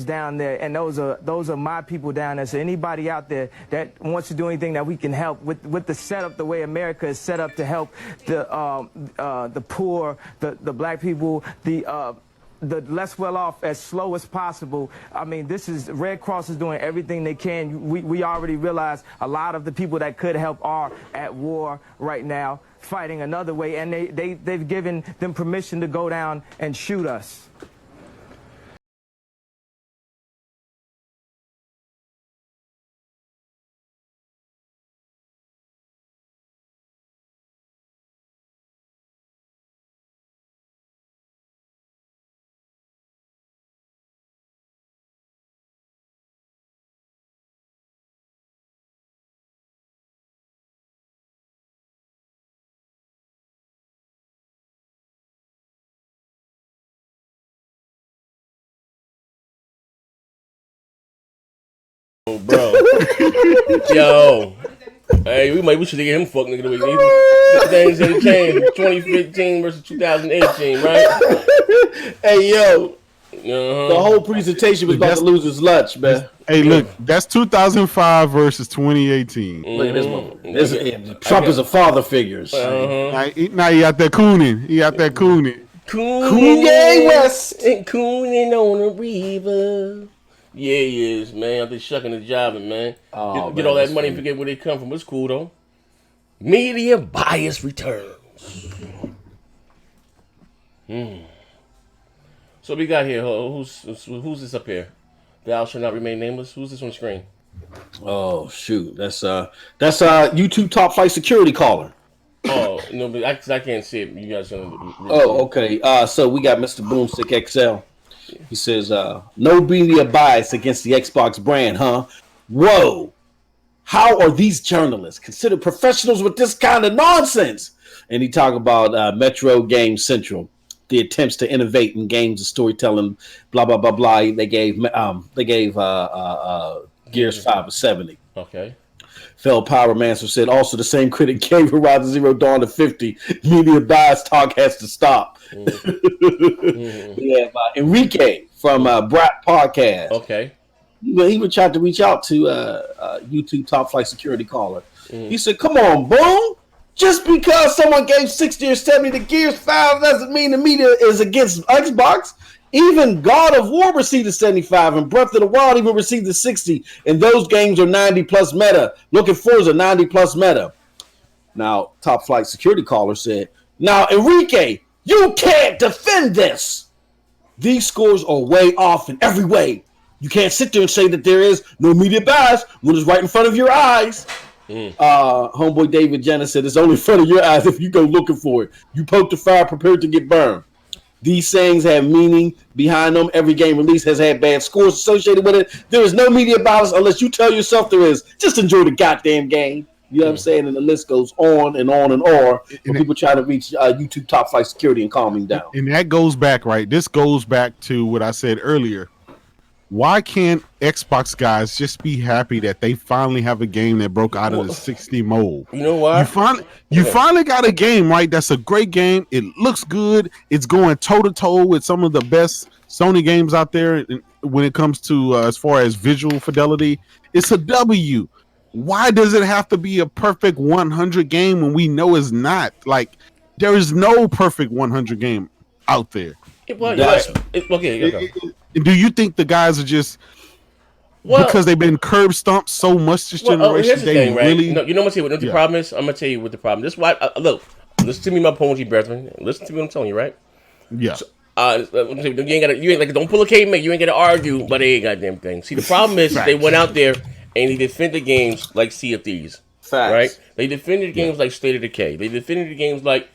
S15: down there, and those are my people down there. So anybody out there that wants to do anything that we can help with the setup, the way America is set up to help the poor, the black people, the less well off as slow as possible. I mean, this is Red Cross is doing everything they can. We already realize a lot of the people that could help are at war right now, fighting another way, and they've given them permission to go down and shoot us.
S3: Oh, bro. Yo. Hey, we should get him fucked nigga the week. Things ain't changed. 2015 versus 2018, right?
S5: Hey, yo. The whole presentation was about to lose his lunch, man.
S4: Hey, look, that's 2005 versus 2018.
S5: Look at this. Trump is a father figure.
S4: Now he out there cooning.
S5: Kanye West.
S3: And cooning on a river. Yeah, he is, man. They're shucking and jiving, man. Get all that money and forget where they come from. It's cool, though. Media bias returns. So we got here. Who's this up here? Thou shall not remain nameless. Who's this on the screen?
S5: Oh shoot, that's YouTube top flight security caller.
S3: Oh no, but I can't see it. You guys gonna?
S5: Oh, okay. So we got Mr. Boomstick XL. He says, "No media bias against the Xbox brand, huh? Whoa! How are these journalists considered professionals with this kind of nonsense?" And he talked about Metro Game Central, the attempts to innovate in games and storytelling, blah blah blah blah. They gave Gears 5 a 70.
S3: Okay.
S5: Phil Powermancer said also the same critic gave Horizon Zero Dawn a 50. Media bias talk has to stop. Yeah, Enrique from Brat Podcast.
S3: Okay.
S5: He would try to reach out to YouTube top flight security caller. He said, "Come on, boom. Just because someone gave 60 or 70 to Gears 5 doesn't mean the media is against Xbox. Even God of War received a 75, and Breath of the Wild even received a 60, and those games are 90 plus meta. Looking Forza 90 plus meta." Now, top flight security caller said, "Now, Enrique, you can't defend this. These scores are way off in every way. You can't sit there and say that there is no media bias when it's right in front of your eyes." Homeboy David Jenner said, "It's only in front of your eyes if you go looking for it. You poke the fire, prepared to get burned." These sayings have meaning behind them. Every game release has had bad scores associated with it. There is no media bias unless you tell yourself there is. Just enjoy the goddamn game. You know what I'm saying? And the list goes on and on and on. When people try to reach YouTube top flight security and calming down.
S4: And that goes back, right? This goes back to what I said earlier. Why can't Xbox guys just be happy that they finally have a game that broke out of the 60 mold?
S3: You know why?
S4: You finally got a game, right? That's a great game. It looks good. It's going toe to toe with some of the best Sony games out there when it comes to as far as visual fidelity. It's a W. Why does it have to be a perfect 100 game when we know it's not? Like, there is no perfect 100 game out there. Do you think the guys are just because they've been curb stomped so much this generation?
S3: Here's the thing, right? You know what the problem is? I'm gonna tell you what the problem is. This is why look, listen to me, my Pony brethren. Listen to me what I'm telling you, right?
S4: Yeah.
S3: So, you ain't like don't pull a caveman. You ain't gotta argue, but they ain't goddamn thing. See, the problem is they went out there and they defended games like Sea of Thieves, right? They defended games like State of Decay. They defended games like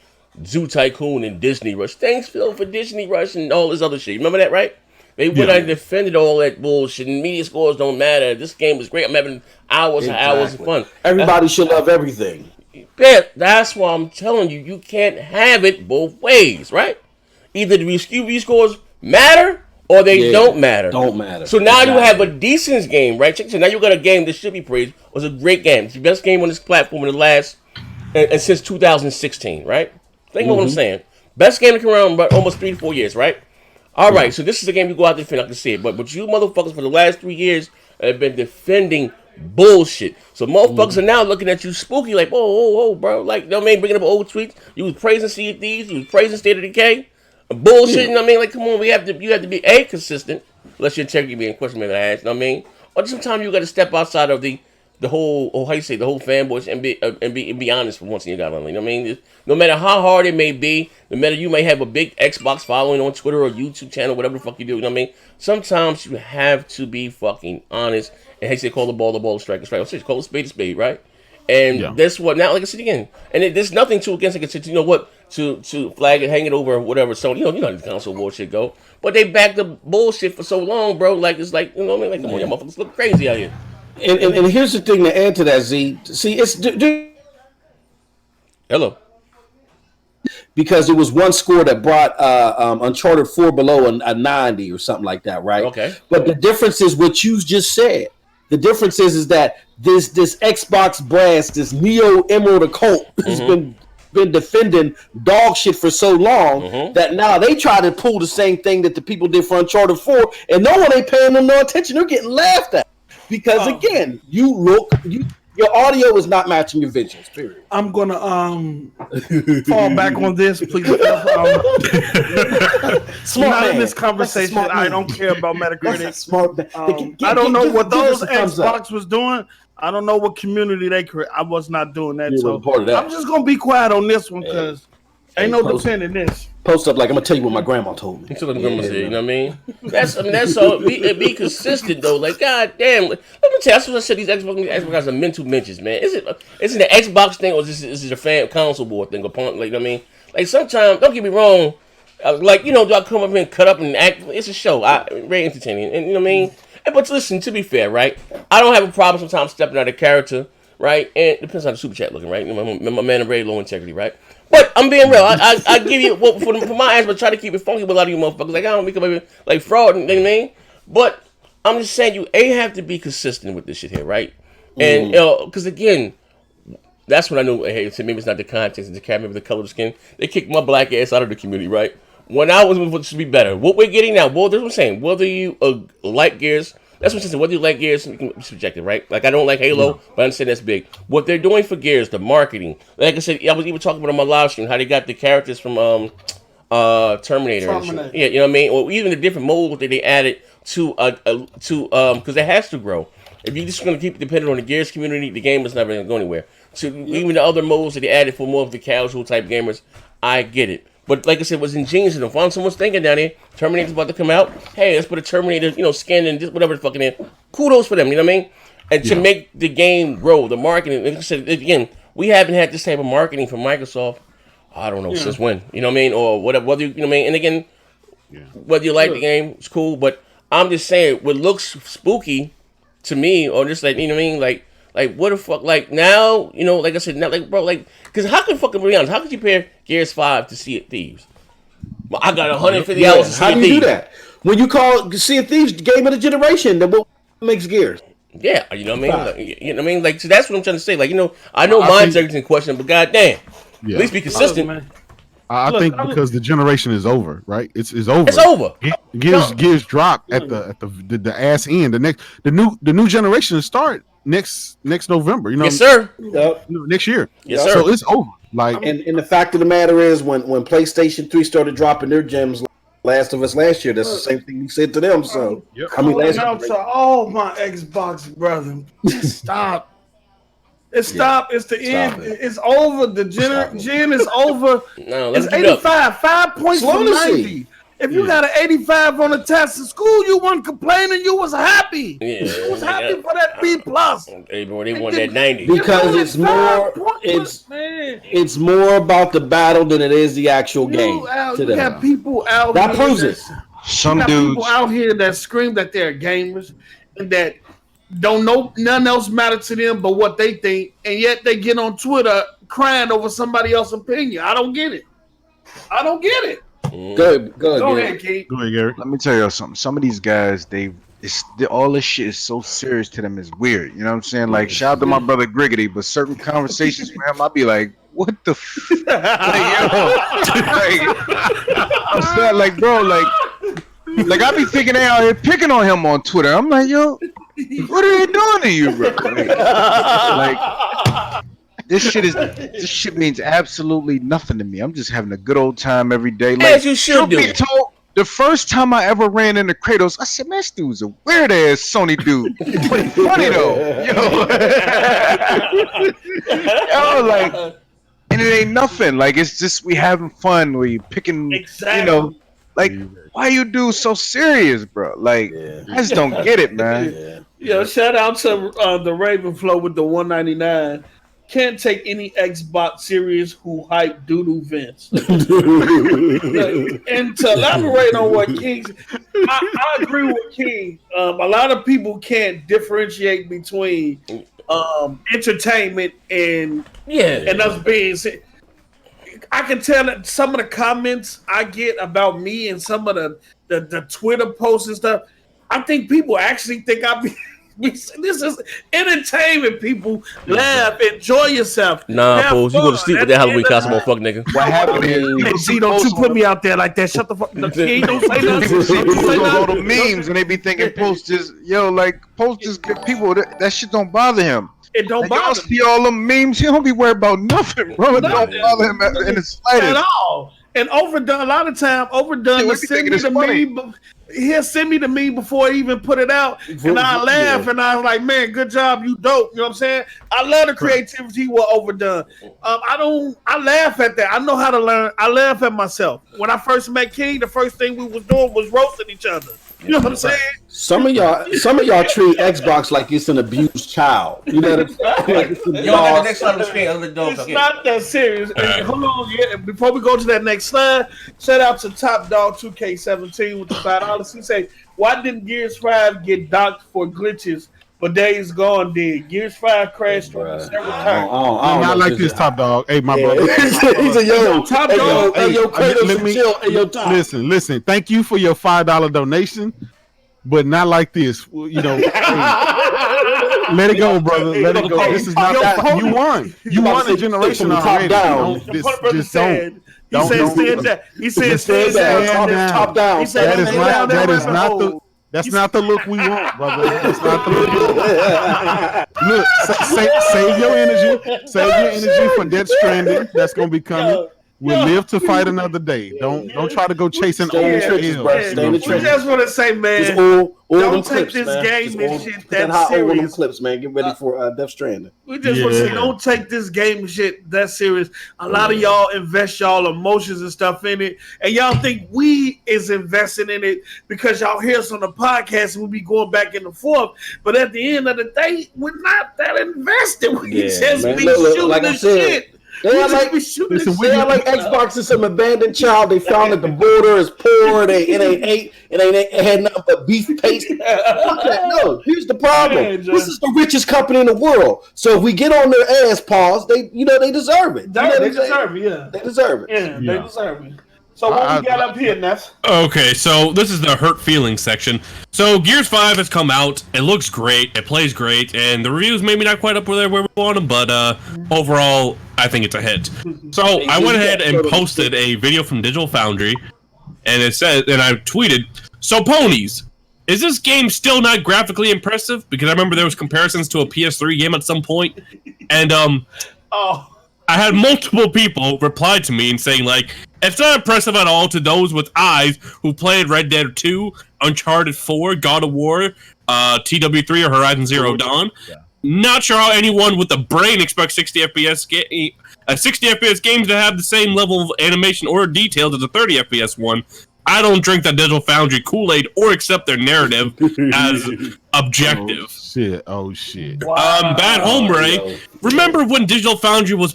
S3: Zoo Tycoon and Disney Rush. Thanks, Phil, for Disney Rush and all this other shit. Remember that, right? They went out and defended all that bullshit. And media scores don't matter. This game was great. I'm having hours and hours of fun.
S5: Everybody should love everything.
S3: Yeah, that's why I'm telling you, you can't have it both ways, right? Either the review scores matter or they don't matter.
S5: Don't matter.
S3: So now you have a decent game, right? So now you got a game that should be praised. It was a great game. It's the best game on this platform in the last and since 2016, right? Think of what I'm saying. Best game to come around about almost 3 to 4 years, right? All right, so this is a game you go out there and I can see it. But you motherfuckers for the last 3 years have been defending bullshit. So motherfuckers are now looking at you spooky like, oh, bro. Like, you know what I mean? Bringing up old tweets. You was praising Sea of Thieves. You was praising State of Decay. Bullshit, you know what I mean? Like, come on, you have to be consistent. Unless your integrity being questioned by the ass, you know what I mean? Or sometimes you got to step outside of the whole, the whole fanboys and be honest for once in your goddamn life. You know what I mean? No matter how hard it may be, no matter you may have a big Xbox following on Twitter or YouTube channel, whatever the fuck you do, you know what I mean? Sometimes you have to be fucking honest and call the ball, strike, call a spade, right? And that's what now, like I said again, and there's nothing to against like I said, you know what, to flag it, hang it over, whatever. So you know how the console bullshit go, but they backed the bullshit for so long, bro. Like it's like you know what I mean? Like come on, y'all motherfuckers look crazy out here.
S5: And here's the thing to add to that, Z. See, it's
S3: hello.
S5: Because it was one score that brought Uncharted 4 below a 90 or something like that, right?
S3: Okay.
S5: But the difference is what you just said. The difference is that this Xbox brass, this Neo Emerald occult, has been defending dog shit for so long that now they try to pull the same thing that the people did for Uncharted 4, and no one ain't paying them no attention. They're getting laughed at because again, your audio is not matching your visuals. Period.
S2: I'm gonna fall back on this, please. Not in this conversation. I don't care about Metacritic. I don't know what those Xbox was doing. I don't know what community they create. I was not doing that. So I'm just gonna be quiet on this one because ain't no defending this.
S5: Post up like I'm gonna tell you what my grandma told me.
S3: That's what grandma said. You know what I mean? That's all. Be consistent though. Like God damn. Let me tell you. That's what I said. These Xbox guys are mental mentions, man. Is it the Xbox thing or is it a fan console board thing? Like you know what I mean? Like sometimes, don't get me wrong. Like do I come up here and cut up and act? It's a show. Very entertaining, and you know what I mean. But listen, to be fair, right? I don't have a problem sometimes stepping out of character, right? And it depends on the super chat looking, right? My man is very low integrity, right? But I'm being real. I give you for my ass, but try to keep it funky with a lot of you motherfuckers. Like I don't become like fraud, you know what I mean? But I'm just saying you have to be consistent with this shit here, right? And because again, that's when I knew. Hey, so maybe it's not the context, it's the camera, the color of the skin. They kicked my black ass out of the community, right? When I was supposed to be better. What we're getting now, well, that's what I'm saying. Whether you like Gears, that's what I'm saying. Whether you like Gears, you can be subjective, right? Like I don't like Halo, but I understand that's big. What they're doing for Gears, the marketing. Like I said, I was even talking about on my live stream how they got the characters from Terminator. Yeah, you know what I mean? Or even the different modes that they added to because it has to grow. If you're just going to keep dependent on the Gears community, the game is never going to go anywhere. So even the other modes that they added for more of the casual type gamers, I get it. But like I said, it was ingenious enough. While someone's thinking down here, Terminator's about to come out. Hey, let's put a Terminator, skin and just whatever the fucking in. Kudos for them, you know what I mean? And to make the game grow, the marketing. Like I said, again, we haven't had this type of marketing from Microsoft, I don't know, since when. You know what I mean? Or whatever, you know what I mean? And again, Whether you like the game, it's cool. But I'm just saying, what looks spooky to me, or just like, you know what I mean, like what the fuck, like now, you know, like I said, now, like bro, like, because how can fucking be honest, how could you compare Gears 5 to Sea of Thieves? Well, I got 150 hours to Sea of Thieves. How do you do that?
S5: When you call Sea of Thieves game of the generation, then what makes Gears?
S3: Yeah, you know what I mean? Like, you know what I mean? Like, so that's what I'm trying to say. Like, you know, I know mine's everything in question, but goddamn, at least be consistent.
S4: I think because the generation is over, right? It's over.
S3: It's over.
S4: Gears drop at the ass end. The new generation start next November. You know,
S3: yes, sir.
S5: Yep.
S4: Next year.
S3: Yes, sir.
S4: So it's over. Like,
S5: and the fact of the matter is, when PlayStation 3 started dropping their gems, Last of Us last year, that's the same thing we said to them. So I mean,
S2: out to all my Xbox brothers, stop. It's stop. It's the end. It's over. The gen is over.
S3: No,
S2: it's 85. 5 points from 90. If you got an 85 on the test in school, you weren't complaining. You was happy.
S3: Yeah,
S2: you was happy for that B+.
S3: They want that 90
S5: because it's more. It's more about the battle than it is the actual game.
S2: You got people out.
S5: That proves it.
S2: Some dudes people out here that scream that they're gamers and that don't know nothing else matter to them but what they think, and yet they get on Twitter crying over somebody else's opinion. I don't get it. Go ahead, Keith.
S4: Go ahead, Gary.
S7: Let me tell you something. Some of these guys, all this shit is so serious to them. It's weird. You know what I'm saying? Like, shout out to my brother Griggity, but certain conversations with him, I'll be like, what the I'm saying, like, bro, like I be thinking they out here picking on him on Twitter. I'm like, yo, what are they doing to you, bro? Like this shit means absolutely nothing to me. I'm just having a good old time every day. Like,
S3: as you should do.
S7: The first time I ever ran into Kratos, I said, man, this dude's a weird ass Sony dude. But he's funny though. Yo, like, and it ain't nothing. Like, it's just we having fun. We picking, you know, like, why you do so serious, bro? Like, I just don't get it, man.
S2: Yeah, shout out to the Ravenflow with the 199. Can't take any Xbox Series who hype doo-doo Vince. And to elaborate on what King, I agree with King. A lot of people can't differentiate between entertainment and us being. I can tell that some of the comments I get about me and some of the Twitter posts and stuff, I think people actually think this is entertainment. People laugh, enjoy yourself.
S3: Nah, fools, you go to sleep with that Halloween costume on, fuck nigga.
S7: What happened is,
S2: see, don't you put me out there like that? Shut the fuck. Don't say nothing.
S7: People go to memes and they be thinking posters, posters get people. That shit don't bother him.
S2: It don't bother
S7: him. See all them memes, he don't be worried about nothing, bro. It don't bother him in the slightest.
S2: At all. And Overdone, a lot of time, Overdone will send me the meme. He'll send me the meme before he even put it out. And I laugh and I was like, man, good job, you dope. You know what I'm saying? I love the creativity with Overdone. I laugh at that. I know how to learn. I laugh at myself. When I first met King, the first thing we was doing was roasting each other. You know what I'm saying?
S5: Some of y'all treat Xbox like it's an abused child. You know what I'm saying? Like it's
S2: it's not that serious. Hold on, before we go to that next slide, shout out to Top Dog 2K17 with the $5. He say, why didn't Gears 5 get docked for glitches? But Days Gone did. Gears 5 crashed several times.
S4: Not like this, Top Dog. Hey, my brother.
S5: He's a Top Dog. Hey, yo, Kratos, chill. Hey, yo, Top.
S4: Listen. Thank you for your $5 donation, but not like this. You know, let it go, brother. Let it go. This is not that. You won. You won a generation already. Just don't.
S2: He said stand down.
S5: Top down.
S4: That's not the look we want, brother. That's not the look. Look, save your energy. Save your energy for Death Stranding. That's gonna be coming. We'll live to fight another day. Don't try to go chasing old
S5: trenches, bro. Stay in the trenches.
S2: We just want to say, man, don't take this game and shit that serious.
S5: Clips, man. Get ready for Death Stranding.
S2: We just want to say, don't take this game and shit that serious. A lot of y'all invest y'all emotions and stuff in it, and y'all think we is investing in it because y'all hear us on the podcast and we be going back and forth. But at the end of the day, we're not that invested. We just be shooting the shit.
S5: They are like Xbox is some abandoned child they found at the border. Is poor. It ain't had nothing but beef paste. No, here's the problem. This is the richest company in the world. So if we get on their ass paws, they deserve it.
S2: They deserve it. Yeah,
S5: they deserve it.
S2: Yeah, they deserve it. So what we got up here, Neff?
S6: Okay, so this is the hurt feelings section. So Gears 5 has come out. It looks great. It plays great, and the reviews maybe not quite up where we want them, but overall, I think it's a hit. So I went ahead and posted a video from Digital Foundry, and it said, and I tweeted, "So ponies, is this game still not graphically impressive?" Because I remember there was comparisons to a PS3 game at some point, and I had multiple people reply to me and saying like, "It's not impressive at all to those with eyes who played Red Dead 2, Uncharted 4, God of War, TW3, or Horizon Zero Dawn. Yeah. Not sure how anyone with a brain expects 60 FPS games to have the same level of animation or details as a 30 FPS one. I don't drink that Digital Foundry Kool-Aid or accept their narrative as objective."
S4: Oh shit.
S6: Wow. Bad Hombre. Remember when Digital Foundry was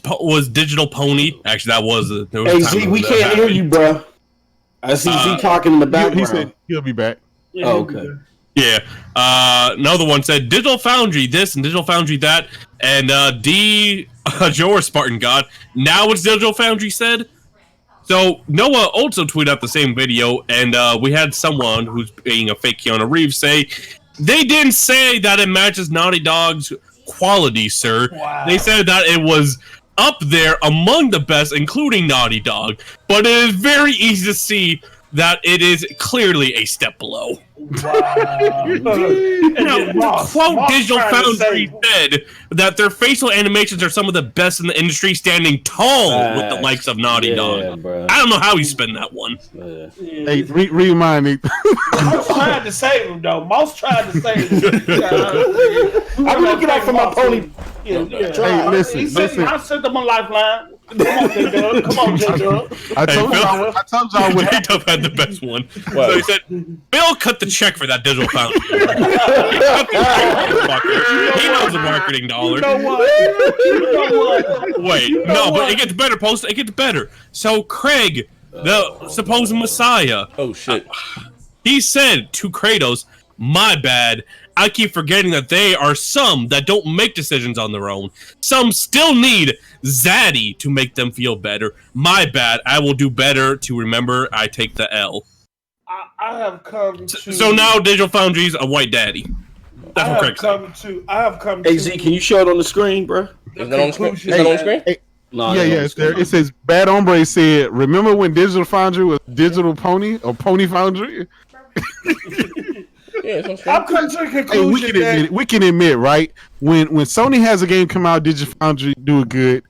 S6: Digital Pony? Actually, that was.
S5: Hey Z, we can't hear you, bro. I see Z talking in the background.
S4: He said he'll be back.
S5: Oh, okay.
S6: Yeah. Another one said Digital Foundry this and Digital Foundry that, and Jor Spartan God. Now it's Digital Foundry said. So Noah also tweeted out the same video, and we had someone who's being a fake Keanu Reeves say, "They didn't say that it matches Naughty Dog's quality, sir. Wow. They said that it was up there among the best, including Naughty Dog, but it is very easy to see that it is clearly a step below." Wow. Now, quote Digital Foundry said that their facial animations are some of the best in the industry, standing tall with the likes of Naughty Dog. Bro. I don't know how he spent that one.
S4: Hey, remind me.
S2: Mouse tried to save him, though. Mouse tried to save him.
S5: I'm looking out for my pony.
S2: Yeah.
S4: Hey, listen.
S2: I sent him a lifeline. Come on, J-Dub.
S4: I told y'all what
S6: J-Dub had the best one. So he said, "Bill cut the check for that Digital Foundry." He knows the marketing dollar.
S2: You know what?
S6: Wait, no, but it gets better, Post. It gets better. So Craig, the supposed Messiah.
S3: Oh, shit.
S6: He said to Kratos, "My bad. I keep forgetting that they are some that don't make decisions on their own. Some still need Zaddy to make them feel better. My bad. I will do better to remember I take the L."
S2: I have come to...
S6: So now Digital Foundry's a white daddy. That's what Craig
S2: said. I have come
S5: to... Hey,
S2: to...
S5: Z, can you show it on the screen, bro?
S3: Is that on the screen? Is that on the screen?
S4: Hey, no, yeah, it's there. It says, Bad Hombre said, "Remember when Digital Foundry was Digital Pony or Pony Foundry?"
S2: Yeah, I've come to a conclusion
S4: hey, we can admit, right? When Sony has a game come out, Digital Foundry do it good.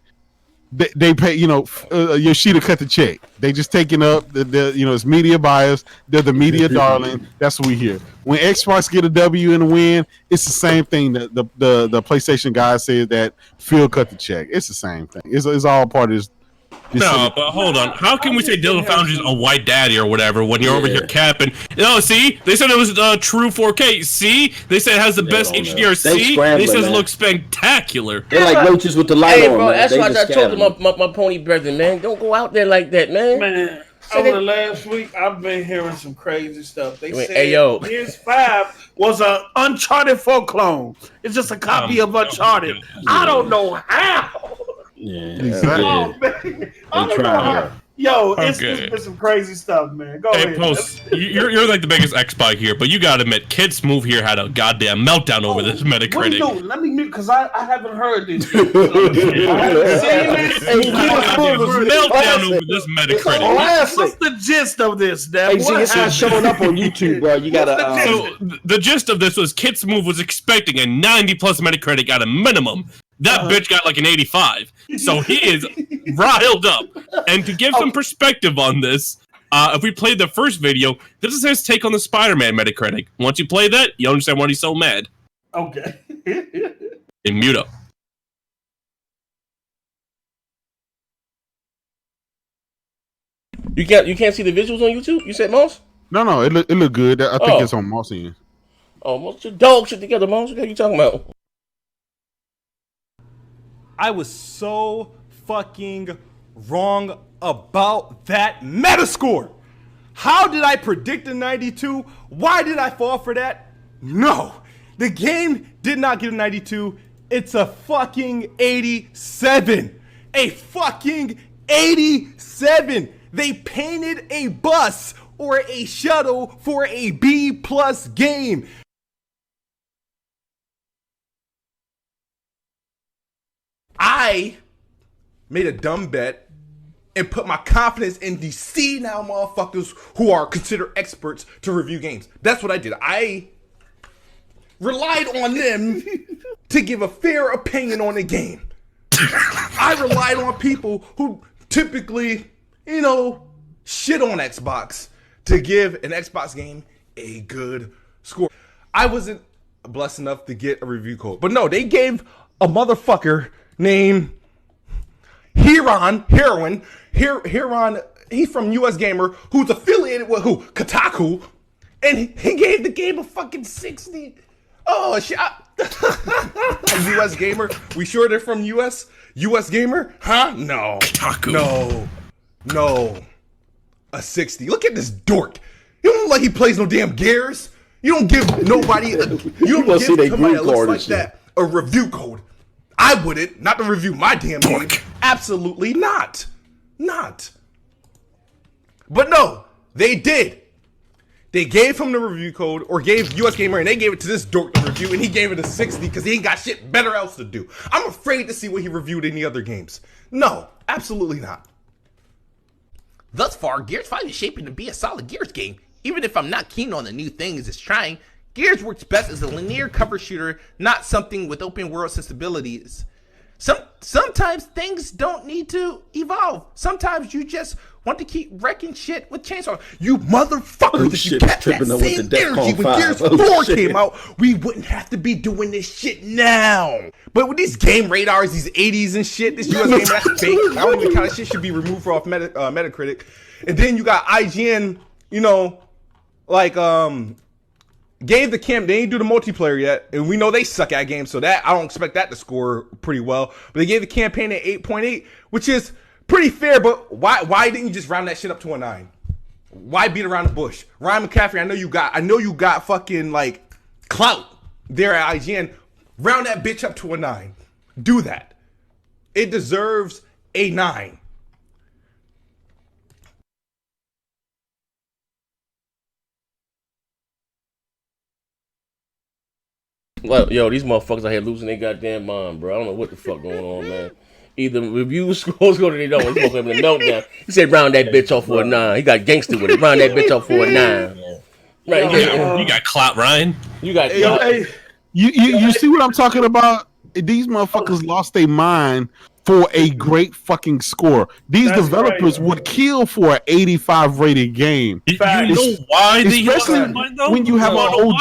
S4: They pay, Yoshida cut the check. They just taking up it's media buyers. They're the media darling. That's what we hear. When Xbox get a W and a win, it's the same thing. The PlayStation guy said that Phil cut the check. It's the same thing. It's all part of this.
S6: No, but hold on. How can we say Digital Foundry's a white daddy or whatever when you're over here capping? No, see, they said it was true 4K. See, they said it has the best HDR. See, they said it looks spectacular.
S5: They're like roaches with the light
S3: hey,
S5: on.
S3: Bro,
S5: man.
S3: that's why I told my pony brethren, man, don't go out there like that, man.
S2: Man, over the last week, I've been hearing some crazy stuff. They said
S3: hey, yo.
S2: Gears 5 was an Uncharted 4 clone. It's just a copy of Uncharted. I don't know how.
S5: Yeah,
S4: exactly.
S2: Oh, man. I don't know how. Yo, it's been some crazy stuff, man. Go ahead.
S6: Post, you're like the biggest X-Spy here, but you gotta admit, Kid Smoove here had a goddamn meltdown over this Metacritic.
S2: What are you doing? Let me mute, because I haven't heard this.
S6: Meltdown over this Metacritic.
S2: What's the gist of this, Dad?
S5: Hey, see, it's not showing up on YouTube, bro. You gotta.
S6: So the gist of this was Kid Smoove was expecting a 90+ Metacritic at a minimum. That bitch got like an 85. So he is riled up. And to give some perspective on this, if we played the first video, this is his take on the Spider-Man Metacritic. Once you play that, you understand why he's so mad.
S2: Okay.
S6: And mute up.
S3: You can't see the visuals on YouTube? You said, Moss?
S4: No, it look good. I think it's on Moss end.
S3: Oh, Moss, your dog shit together, Moss. What are you talking about?
S17: I was so fucking wrong about that Metascore. How did I predict a 92? Why did I fall for that? No, the game did not get a 92. It's a fucking 87. A fucking 87. They painted a bus or a shuttle for a B+ game. I made a dumb bet and put my confidence in the C-now motherfuckers who are considered experts to review games. That's what I did. I relied on them to give a fair opinion on the game. I relied on people who typically, shit on Xbox to give an Xbox game a good score. I wasn't blessed enough to get a review code. But no, they gave a motherfucker named Heron, he's from US Gamer, who's affiliated with who? Kotaku. And he gave the game a fucking 60. Oh, shit. US Gamer? We sure they're from US? US Gamer? Huh? No. Kotaku. No. A 60. Look at this dork. You don't look like he plays no damn Gears. You don't give nobody you don't give somebody that looks like that a review code. I wouldn't. Not to review my damn game. Absolutely not. Not. But no, they did. They gave him the review code, or gave US Gamer, and they gave it to this dork to review, and he gave it a 60 because he ain't got shit better else to do. I'm afraid to see what he reviewed in the other games. No, absolutely not.
S18: Thus far, Gears 5 is shaping to be a solid Gears game. Even if I'm not keen on the new things it's trying, Gears works best as a linear cover shooter, not something with open world sensibilities. Sometimes things don't need to evolve. Sometimes you just want to keep wrecking shit with chainsaw. You motherfuckers, if you kept that same energy when Gears 4 came out, we wouldn't have to be doing this shit now. But with these game radars, these 80s and shit, this US game, that's fake. I don't even count that shit should be removed off Metacritic. And then you got IGN, gave the camp, they ain't do the multiplayer yet, and we know they suck at games, so that I don't expect that to score pretty well. But they gave the campaign an 8.8, which is pretty fair, but why didn't you just round that shit up to a 9? Why beat around the bush? Ryan McCaffrey, I know you got fucking clout there at IGN. Round that bitch up to a 9. Do that. It deserves a 9.
S3: Well, yo, these motherfuckers out here losing their goddamn mind, bro. I don't know what the fuck going on, man. Either review scores go to they don't. He's going to have a meltdown. He said round that bitch off for a 9. He got gangster with it. Round that bitch off for a 9. Right?
S6: You got clout, Ryan.
S3: You got
S4: you see what I'm talking about? These motherfuckers lost their mind for a great fucking score. These developers would kill for an 85 rated game.
S6: You know why they lost their mind, though?
S4: When you have an old...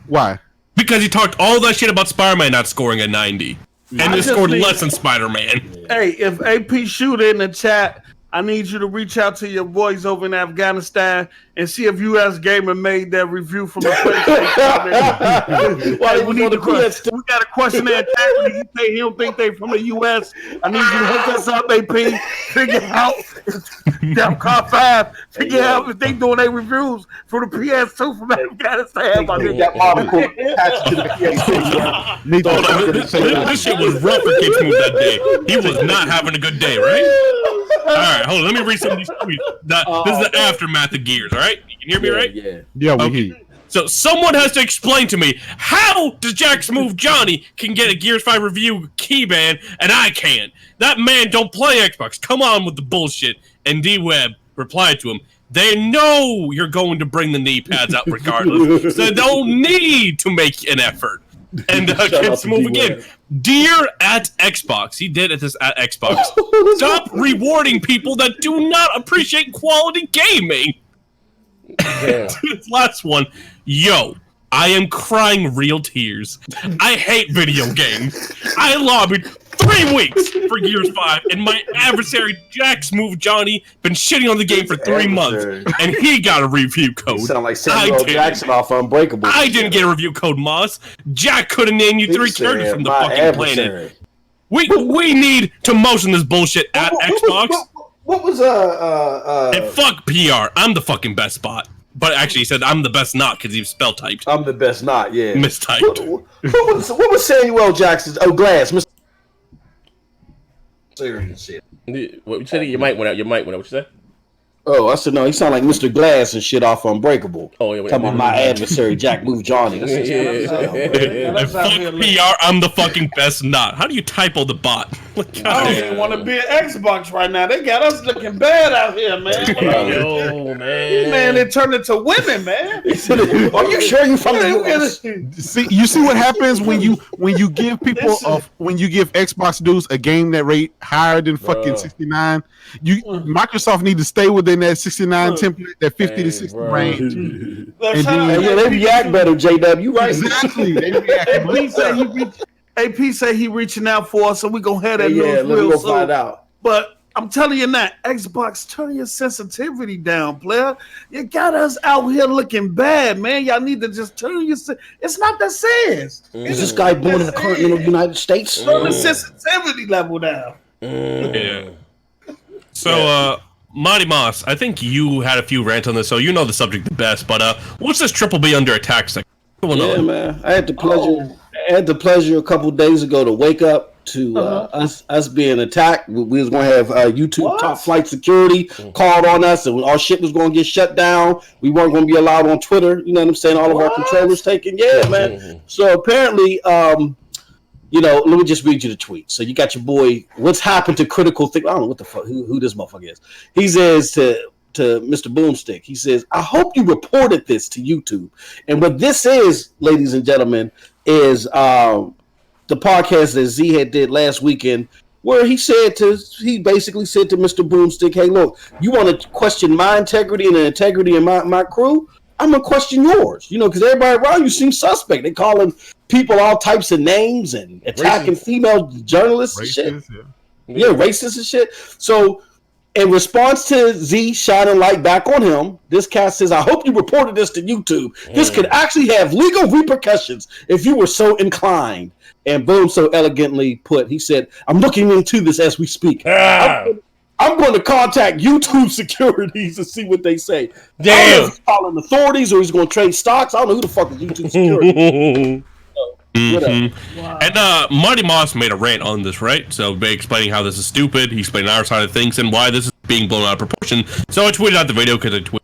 S4: Why?
S6: Because he talked all that shit about Spider-Man not scoring a 90. And they scored less than Spider-Man.
S2: Hey, if AP Shooter in the chat, I need you to reach out to your boys over in Afghanistan and see if US Gamer made that review from the PlayStation. We got a question there. He don't think they from the US. I need you to hook us up, AP. Figure out Defcon 5. Figure out if they doing their reviews for the PS2 from Afghanistan.
S6: This shit was rough for Kid Smoove that day. He was not having a good day, right? All right, hold on. Let me read some of these tweets. This is the aftermath of Gears, all right? You can hear me, right?
S4: Yeah, we hear you.
S6: So someone has to explain to me, how does Jack Smoove Johnny can get a Gears 5 review keyban and I can't? That man don't play Xbox. Come on with the bullshit. And D-Web replied to him, they know you're going to bring the knee pads out regardless, so they don't need to make an effort. And Kid Smoove again. Dear at Xbox, he did this at Xbox. Stop rewarding people that do not appreciate quality gaming. This last one. Yo, I am crying real tears. I hate video games. I lobbied 3 weeks for Gears 5, and my adversary, Jack Smoove Johnny, been shitting on the game for 3 months, and he got a review code.
S5: You sound like Samuel Jackson off Unbreakable.
S6: I didn't get a review code, Moss. Jack couldn't name you 3 characters from the fucking planet. We need to motion this bullshit at Xbox.
S5: What was
S6: And fuck PR. I'm the fucking best spot. But actually, he said I'm the best not because he spell typed.
S5: I'm the best not. Yeah,
S6: mistyped.
S5: What was Samuel Jackson's? Oh, Glass. Mr. Serious shit.
S3: What you said? Your mic went out. What you said?
S5: Oh, I said no. He sounded like Mr. Glass and shit off Unbreakable.
S3: Oh, yeah.
S5: Talking about my adversary, Jack Move Johnny.
S6: Fuck PR. I'm the fucking best not. How do you typo the bot?
S2: I don't even want to be an Xbox right now. They got us looking bad out here, man.
S3: Yo, man.
S2: They turned into women, man.
S5: Are you sure you from the US?
S4: You see what happens when you give people when you give Xbox dudes a game that rate higher than fucking 69. Microsoft need to stay within that 69 template, that 50 to 60 range.
S5: And they react better, JW. You right?
S4: Exactly. They react.
S2: AP say he reaching out for us, so we gonna have that news
S5: let's
S2: real
S5: go
S2: soon.
S5: find out.
S2: But I'm telling you now, Xbox, turn your sensitivity down, player. You got us out here looking bad, man. Y'all need to just turn your. It's not that serious.
S5: Is this guy born in the continental United States?
S2: Turn the sensitivity level down.
S6: Yeah. So, Marty Moss, I think you had a few rants on this, so you know the subject the best. But what's this Triple B under attack section?
S5: Man. I had the pleasure a couple days ago to wake up to us being attacked. We was going to have YouTube top flight security called on us, and our shit was going to get shut down. We weren't going to be allowed on Twitter. You know what I'm saying? All of our controllers taken. Yeah, man. So apparently, let me just read you the tweet. So you got your boy. What's happened to critical think? I don't know what the fuck who this motherfucker is. He says to Mr. Boomstick, he says, I hope you reported this to YouTube. And what this is, ladies and gentlemen, is the podcast that Z had did last weekend, where he basically said to Mr. Boomstick, hey, look, you want to question my integrity and the integrity of my crew? I'm going to question yours, because everybody around you seems suspect. They calling people all types of names and attacking female journalists and shit. Yeah, racist and shit. So, in response to Z shining light back on him, this cat says, I hope you reported this to YouTube. This could actually have legal repercussions if you were so inclined. And Boom so elegantly put, he said, I'm looking into this as we speak. I'm going to contact YouTube securities and see what they say. Damn. I don't know if he's calling authorities or he's going to trade stocks. I don't know who the fuck is YouTube security.
S6: Wow. And Marty Moss made a rant on this, right? So explaining how this is stupid. He explained our side of things and why this is being blown out of proportion. So I tweeted out the video because I tweeted.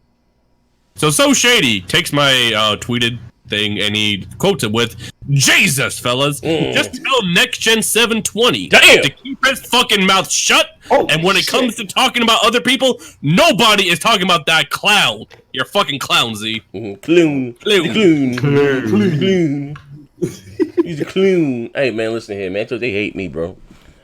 S6: So Shady takes my tweeted thing and he quotes it with, Jesus, fellas, just tell Next Gen 720 to keep his fucking mouth shut. And when it comes to talking about other people, nobody is talking about that clown. You're a fucking clown, Z.
S3: Clown. He's a clown. Hey, man, listen here, man. They hate me, bro.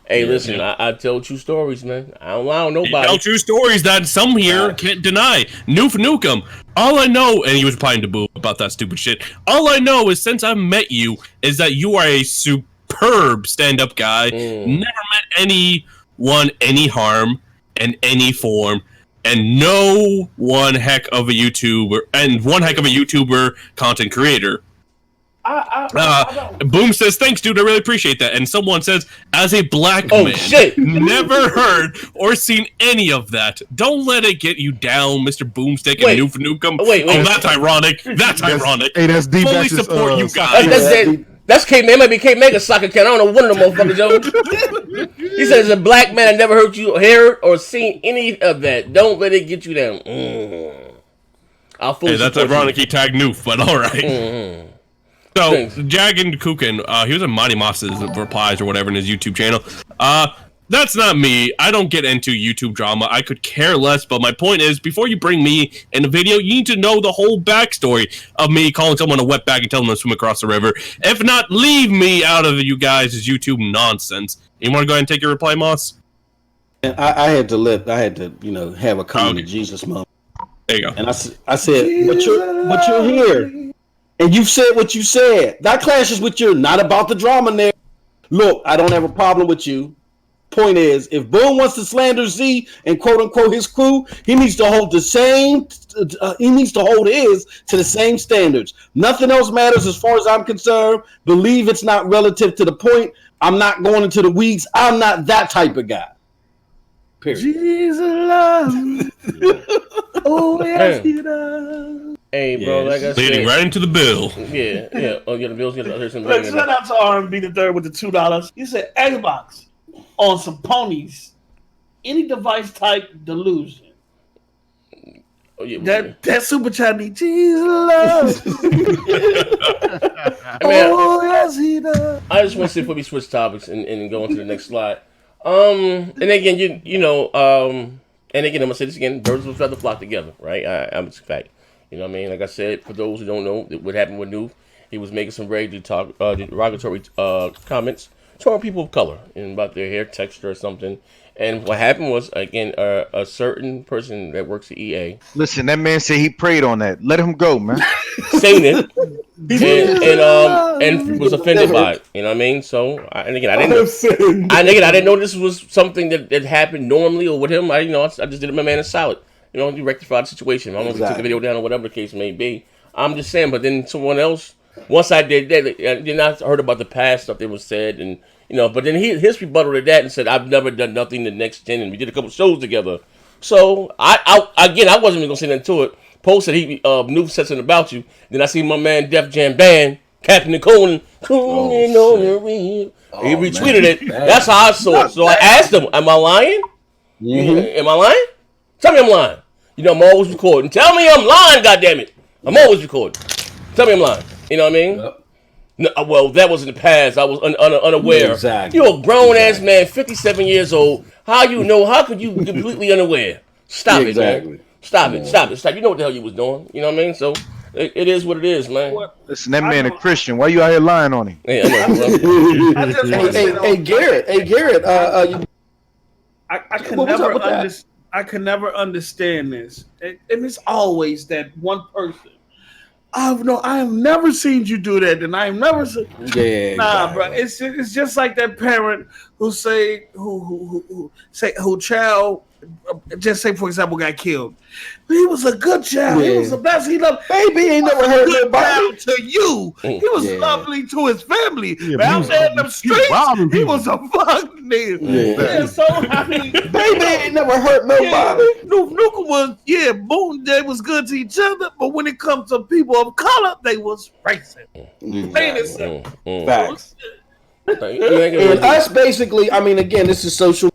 S3: Hey, listen, I tell true stories, man. I don't lie on nobody.
S6: You tell true stories that some here can't deny. Nukem. All I know, and he was replying to Boo about that stupid shit. All I know is since I've met you is that you are a superb stand-up guy. Never met anyone any harm in any form. And one heck of a YouTuber content creator. Boom says, thanks, dude. I really appreciate that. And someone says, as a black man, never heard or seen any of that. Don't let it get you down, Mr. Boomstick and Nukem.
S3: Wait.
S6: That's ironic. That's ironic.
S4: Hey, that's deep.
S6: Fully support you guys.
S3: That's K-Man. Might be K-Mega soccer can. I don't know one of them motherfuckers, yo. He says, a black man, I never heard or seen any of that. Don't let it get you down.
S6: That's ironic. He tagged Noof, but all right. So, Jaggin Kukin, he was in Monty Moss's replies or whatever in his YouTube channel. That's not me. I don't get into YouTube drama. I could care less, but my point is, before you bring me in the video, you need to know the whole backstory of me calling someone a wetback and telling them to swim across the river. If not, leave me out of you guys' YouTube nonsense. You want to go ahead and take your reply, Moss?
S5: I had to have a come to Jesus moment.
S6: There you go.
S5: And I said, but you're here. And you've said what you said. That clashes with your not about the drama there. Look, I don't have a problem with you. Point is, if Boom wants to slander Z and quote unquote his crew, he needs to hold his to the same standards. Nothing else matters as far as I'm concerned. Believe it's not relative to the point. I'm not going into the weeds. I'm not that type of guy. Period.
S2: Jesus love. Oh yes, he does.
S3: Hey, bro, like I said,
S6: leading right into the bill.
S3: Yeah. Oh, yeah, the Bills get
S2: Look, shout out to R&B the third with the $2. He said Xbox on some ponies. Any device type delusion.
S3: Oh, yeah,
S2: that super chat need Jesus love.
S3: Oh
S2: yes, he does.
S3: I just want to say before we switch topics and go on to the next slide. And again, and again, I'm gonna say this again: birds of a feather flock together, right? I'm a fact. You know what I mean? Like I said, for those who don't know what happened with Noob, he was making some very derogatory comments toward people of color and about their hair texture or something. And what happened was, again, a certain person that works at EA.
S7: Listen, that man said he prayed on that. Let him go, man.
S3: Saying it, and was offended by it. You know what I mean? So, I didn't know this was something that happened normally or with him. I just did it my man is solid. You know, he rectified the situation. I don't know if he took the video down or whatever the case may be. I'm just saying, but then someone else, once I did that, then I heard about the past stuff that was said, and but then his rebuttal to that and said, I've never done nothing the next gen, and we did a couple shows together. So I wasn't even gonna say nothing to it. Post said Noob said something about you. Then I see my man Def Jam Band, Captain Nicole, he retweeted it. That's how I saw it. So I asked him, am I lying? Mm-hmm. Am I lying? Tell me I'm lying. I'm always recording. Tell me I'm lying, goddammit. I'm always recording. Tell me I'm lying. You know what I mean? Yep. No, well, that was in the past. I was unaware.
S5: Exactly.
S3: You're a grown-ass man, 57 years old. How could you be completely unaware? Stop it, man. Stop it. You know what the hell you was doing. You know what I mean? So, it is what it is, man.
S7: Listen, that man a Christian. Why you out here lying on him?
S3: Hey,
S5: Garrett.
S2: I can never understand this. And it's always that one person. I have never seen you do that, and I have never seen. Yeah, nah, bro. It's just like that parent who child, just say for example, got killed. He was a good child. Yeah. He was the best. He loved baby. Ain't never heard nobody to you. He was lovely to his family. Yeah, but out there in the streets, he was a fuck nigga. Yeah. So I mean, baby ain't never hurt nobody. Nuka was boom. They was good to each other, but when it comes to people of color, they was racist.
S5: Facts. And us basically, I mean, again, this is social.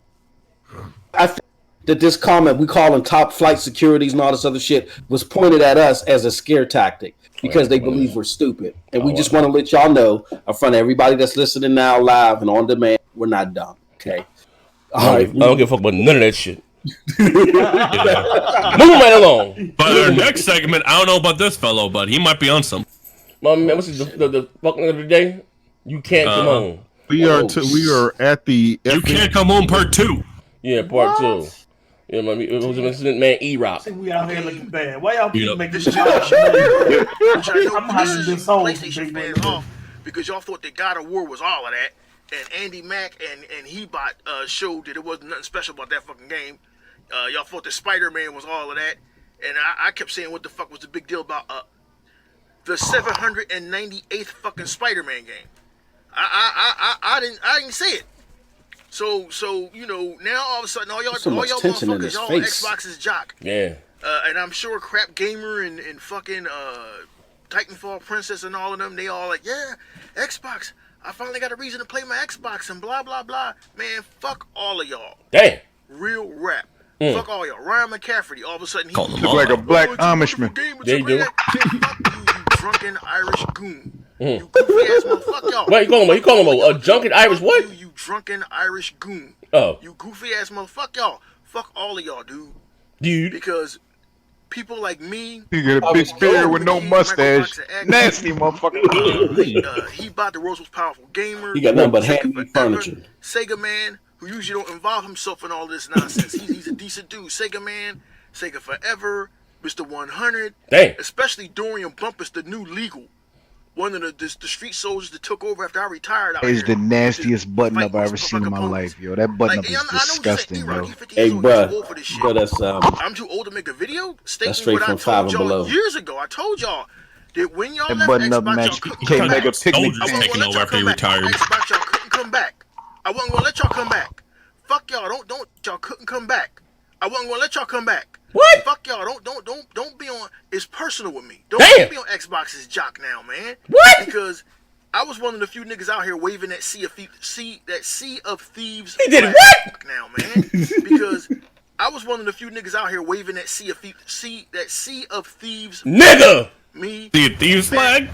S5: I think that this comment, we call them top flight securities and all this other shit, was pointed at us as a scare tactic because they believe we're stupid. And we just want to let y'all know in front of everybody that's listening now live and on demand, we're not dumb. Okay.
S3: I don't give a fuck about none of that shit. Move right along.
S6: But our next segment, I don't know about this fellow, but he might be on some.
S3: My man, what's the fucking of the day? You can't come home.
S4: We are at the.
S6: You can't come home part 2.
S3: Yeah, part 2. Yeah, it was an incident, man. E-Rock.
S2: We out here looking bad. Why y'all people make this shit? I'm
S1: having this whole PlayStation fans off because y'all thought that God of War was all of that, and Andy Mack and Hebot showed that it wasn't nothing special about that fucking game. Y'all thought that Spider-Man was all of that, and I kept saying, what the fuck was the big deal about the 798th fucking Spider-Man game? I didn't say it. So now all of a sudden all y'all motherfuckers, y'all Xbox's jock.
S3: Yeah.
S1: And I'm sure Crap Gamer and fucking Titanfall Princess and all of them, they all like, yeah, Xbox. I finally got a reason to play my Xbox and blah blah blah. Man, fuck all of y'all.
S3: Damn.
S1: Real rap. Fuck all y'all. Ryan McCafferty, all of a sudden he
S7: looks like a black Amishman.
S3: They do.
S1: Fuck you drunken Irish goon. You goofy ass motherfucker, y'all.
S3: What you call him a drunken Irish what?
S1: You drunken Irish goon.
S3: Oh.
S1: You goofy ass motherfucker, y'all. Fuck all of y'all, dude. Because people like me.
S7: You get a big beard with no mustache. Nasty motherfucker.
S1: He bought the world's most powerful gamer.
S5: He got nothing but hand furniture.
S1: Sega Man, who usually don't involve himself in all this nonsense. He's a decent dude. Sega Man, Sega Forever, Mr. 100.
S3: Dang.
S1: Especially Dorian Bumpus, the new legal. One of the street soldiers that took over after I retired.
S7: It's the nastiest button up I've ever seen in my life, yo. That button up is disgusting, bro.
S5: Hey, bro, that's
S1: I'm too old to make a video. Stating what I told y'all years ago. I told y'all that when y'all left Xbox, y'all couldn't come back.
S6: Soldiers taking over after he retired.
S1: Xbox, y'all couldn't come back.
S19: I wasn't gonna let y'all come back. Fuck y'all. Don't y'all couldn't come back. I wasn't gonna let y'all come back.
S3: What?
S19: Fuck y'all. Don't be on. It's personal with me. Don't be on Xbox's jock now, man.
S3: What?
S19: Because I was one of the few niggas out here waving that sea of thieves.
S3: He did what?
S19: Now, man. Because I was one of the few niggas out here waving that sea of thieves.
S3: Nigga.
S19: Me.
S6: The thieves flag.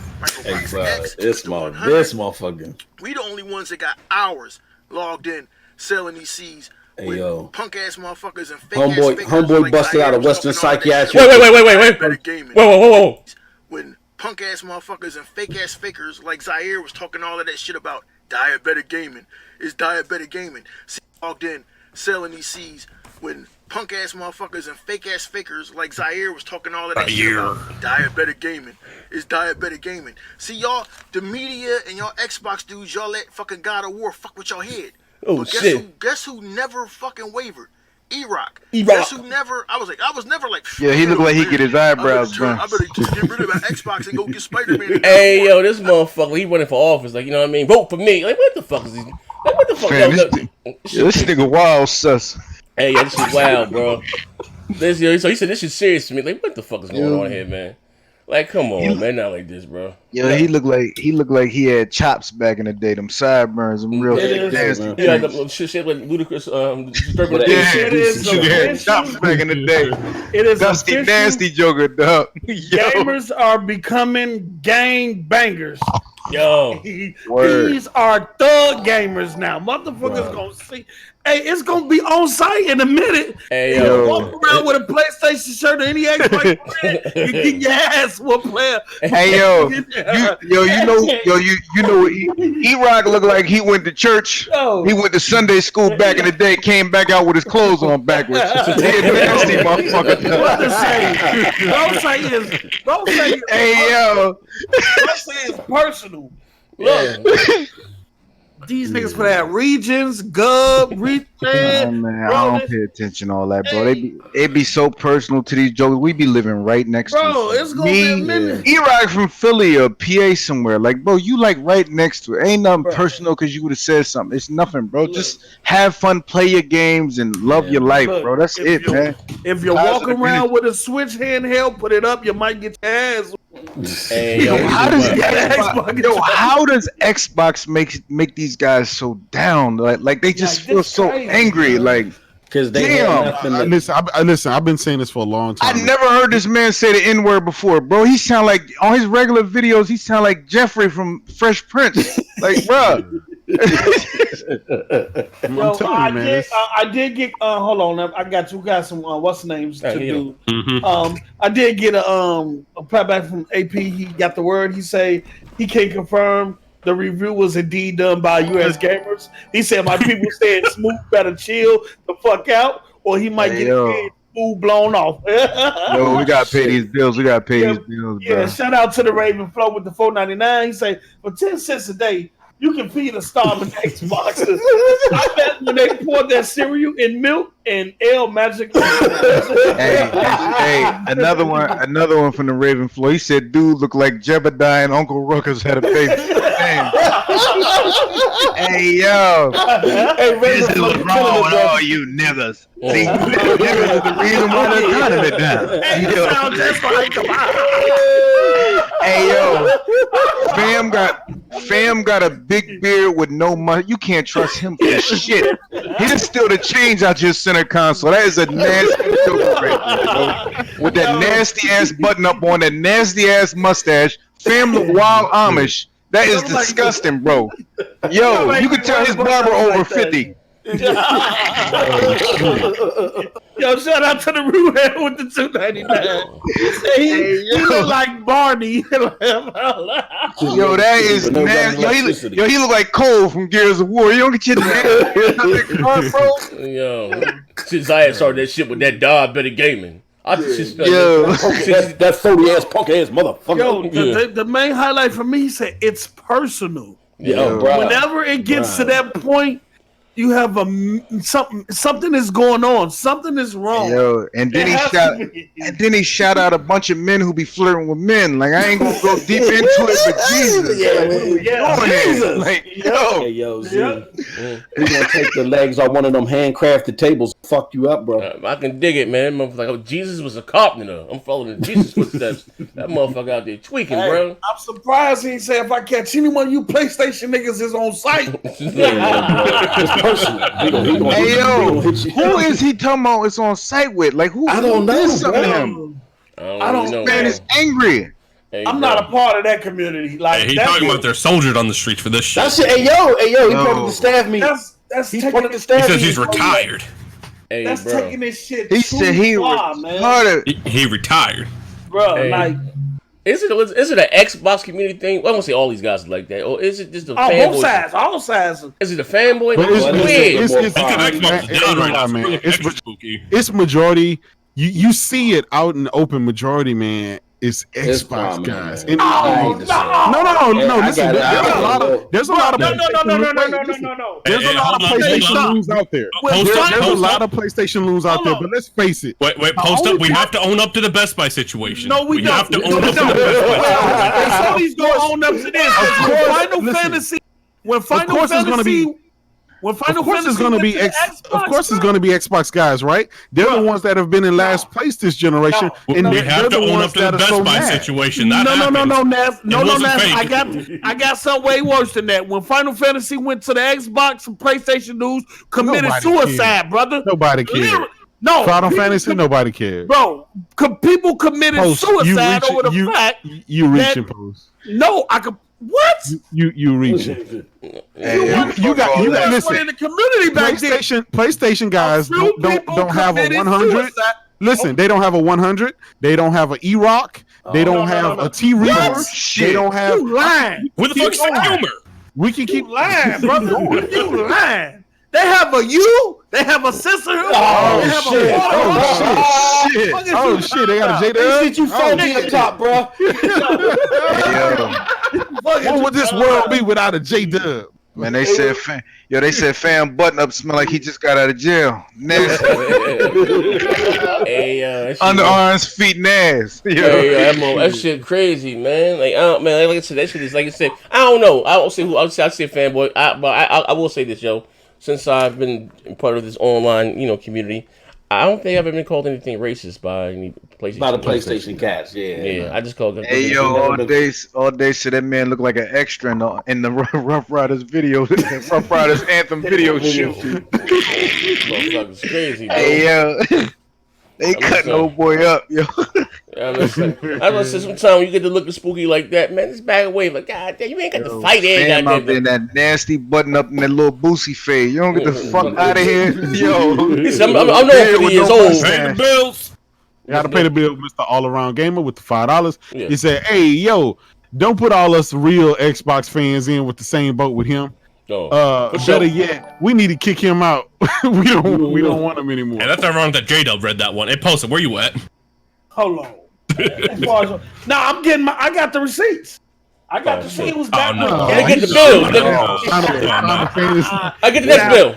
S5: This motherfucker.
S19: We the only ones that got hours logged in selling these C's.
S5: Hey yo,
S19: punk ass motherfuckers and fake
S5: homeboy
S19: like
S5: busted out of Western Psychiatric.
S3: Wait. Whoa.
S19: When punk ass motherfuckers and fake ass fakers like Zaire was talking all of that shit about diabetic gaming. It's diabetic gaming. See, logged in selling these C's. When punk ass motherfuckers and fake ass fakers like Zaire was talking all of that shit about diabetic gaming. It's diabetic gaming. See y'all, the media and y'all Xbox dudes, y'all let fucking God of War fuck with y'all head.
S3: Oh
S19: but
S3: shit!
S19: Guess who never fucking wavered? E-Rock.
S3: E-Rock.
S19: Guess who never? I was never like.
S7: Yeah, he looked like he get his eyebrows done.
S19: I better just get rid of my Xbox and go get Spider-Man.
S3: Hey yo, this motherfucker, he running for office, like, you know what I mean? Vote for me. Like, what the fuck is he? Like, what the fuck?
S7: Man, this nigga wild sus.
S3: Hey yo, this is wild, bro. So he said this is serious to me. Like, what the fuck is going on here, man? Like, come on, man, not like this, bro.
S7: Yeah, he looked like he had chops back in the day. Them sideburns, them real nasty.
S3: Yeah, the shit with ludicrous.
S7: It is chops back in the day.
S2: It is
S7: dusty, nasty Joker, dog.
S2: Gamers are becoming gang bangers.
S3: Yo,
S2: these are thug gamers now. Motherfuckers gonna see. Hey, it's gonna be on site in a minute.
S3: Hey,
S2: yo, walk around with a PlayStation shirt or any Xbox, you get your ass whooped, player.
S7: Hey, yo, you know, E-Rock looked like he went to church. He went to Sunday school back in the day, came back out with his clothes on backwards. Nasty motherfucker.
S2: Don't say
S7: hey, yo.
S2: Don't say it's personal. Look. These niggas for that Regions, Gub, Retread.
S7: Man, I don't pay attention to all that, bro. They be so personal to these jokers. We be living right next to
S2: bro, it's gonna be a minute.
S7: E-Rock from Philly or PA somewhere. Like, bro, you like right next to it. Ain't nothing personal because you would have said something. It's nothing, bro. Just have fun, play your games, and love your life, bro. That's it, man.
S2: If you walk around with a Switch handheld, put it up, you might get your ass.
S3: Hey,
S7: how does Xbox make these guys so down? Like they just feel so angry. Like,
S5: because they
S4: listen. I've been saying this for a long time.
S7: I never heard this man say the N-word before, bro. He sound like on his regular videos. He sound like Jeffrey from Fresh Prince. Like, bro.
S2: I did get hold on, I got some what's the names to do. I did get a pat back from AP. He got the word. He say he can't confirm the review was indeed done by US gamers. He said my people said Smoove better chill the fuck out or he might get his food blown off.
S7: Yo, we gotta pay these bills.
S2: Yeah, shout out to the Raven Flow with the $4.99. He say for 10 cents a day you can feed a starving Xboxers. I bet when they poured that cereal in milk and L Magic.
S7: hey, another one from the Raven Floor. He said, "Dude, look like Jebediah and Uncle Ruckus had a baby." Hey yo, this is what's wrong with all you niggas. See, niggas is the reason why the economy down. Hey yo, fam got a big beard with no money. You can't trust him for shit. He just steal the change out your center console. That is a nasty joke right there, bro. With that nasty ass button up on, that nasty ass mustache. Fam look wild Amish. That is disgusting, bro. Yo, you can tell his barber over 50.
S2: Yo, shout out to the Ruhead with the $2.99. He look like Barney.
S7: Yo, that is nasty. Yo, he look like Cole from Gears of War. You don't get your name, bro.
S3: Yo, since I had started that shit with that diabetic gaming.
S5: That 40 ass punk ass motherfucker.
S2: Yo, the main highlight for me, he said it's personal.
S3: Yeah,
S2: whenever it gets to that point, you have something is going on. Something is wrong.
S7: Yo, and then he shot out a bunch of men who be flirting with men. Like, I ain't gonna go deep into it, but Jesus,
S5: Jesus.
S7: Like,
S5: Hey, yo, Z. We gonna take the legs off one of them handcrafted tables. Fuck you up, bro.
S3: I can dig it, man. Like, oh, Jesus was a carpenter. I'm following in Jesus' footsteps. That motherfucker out there tweaking, bro.
S2: I'm surprised he said if I catch any one of you PlayStation niggas is on site.
S7: Hey yo, who is he talking about? It's on site with? Like, who?
S5: I don't know.
S7: Something to him?
S2: I don't know.
S7: Man is angry.
S3: Hey,
S2: I'm not a part of that community. Like,
S6: he talking about they're soldiers on the streets for this shit.
S5: That's it. Hey yo, he wanted to stab me.
S2: He
S6: says he's retired.
S3: Hey,
S2: that's
S3: bro.
S2: taking this shit.
S7: He said he retired.
S6: He retired,
S2: bro.
S3: Hey.
S2: Like,
S3: is it an Xbox community thing? Well, I won't say all these guys are like that, or is it just the fanboy?
S2: both sides, all sides.
S3: Is it a fanboy?
S4: It's majority. You see it out in the open majority, man. It's Xbox guys.
S2: No.
S4: Listen, there's a lot of
S2: No.
S4: There's a lot of PlayStation loons out there. There's a lot of PlayStation loons out there, but let's face it.
S6: Wait, post up. We have to own up to the Best Buy situation.
S2: No, we don't.
S6: have to own up to the Best Buy situation.
S2: Somebody's gonna own up to this. When Final Fantasy is going to be Xbox
S4: guys, right? They're the ones that have been in last place this generation, and
S6: we have to own up to the Best Buy situation.
S2: No, I got something way worse than that. When Final Fantasy went to the Xbox and PlayStation news, committed suicide, brother.
S4: Nobody cared.
S2: No,
S4: Final Fantasy, nobody cared,
S2: bro. People committed suicide over the fact
S4: you reaching post.
S2: No, I could. What?
S4: You reach it. You got listen.
S2: In the community back
S4: PlayStation guys don't have a 100. Listen, they don't have a 100. They don't have an E-Rock. They don't have a T-Reaper. They don't have.
S2: You lying?
S6: Where the fuck's the humor?
S4: We can keep
S2: lying, brother. You lying? They have a U. They have a sister.
S4: Oh shit! They got a J-Dub.
S5: Did you phone me the top, bro?
S4: What would this world be without a J-Dub?
S7: Man, they said fam button up smell like he just got out of jail. Nasty. Underarms, feet, and ass.
S3: That shit crazy, man. Like I said, that shit is like I said. I don't know. I won't say who. I say fanboy. But I will say this, yo. Since I've been part of this online, community, I don't think I've ever been called anything racist by any PlayStation.
S5: By the PlayStation cats, yeah.
S3: I just called them.
S7: Hey yo, all day, so that man looked like an extra in the Rough Riders video, Rough Riders anthem video shoot.
S3: Motherfucker's crazy, bro.
S7: Hey yo, they cutting old boy up, yo.
S3: I was saying, sometimes when you get to looking spooky like that, man, just back away. Like, God damn, you ain't got to fight it.
S7: Out there in that nasty button up in that little boosie fade. You don't get the fuck out of here, yo.
S3: I'm not 50 years old.
S6: Pay the bills.
S4: You got to pay the bill, Mr. All Around Gamer, with the $5. Yeah. He said, "Hey, yo, don't put all us real Xbox fans in with the same boat with him. Better yet, we need to kick him out. we don't want him anymore."
S6: Hey, that's ironic that J-Dub read that one. Hey, posted. Where you at?
S2: Hold on. I got the receipts. I got the shit. Was back.
S3: I get the bill. I get the next bill.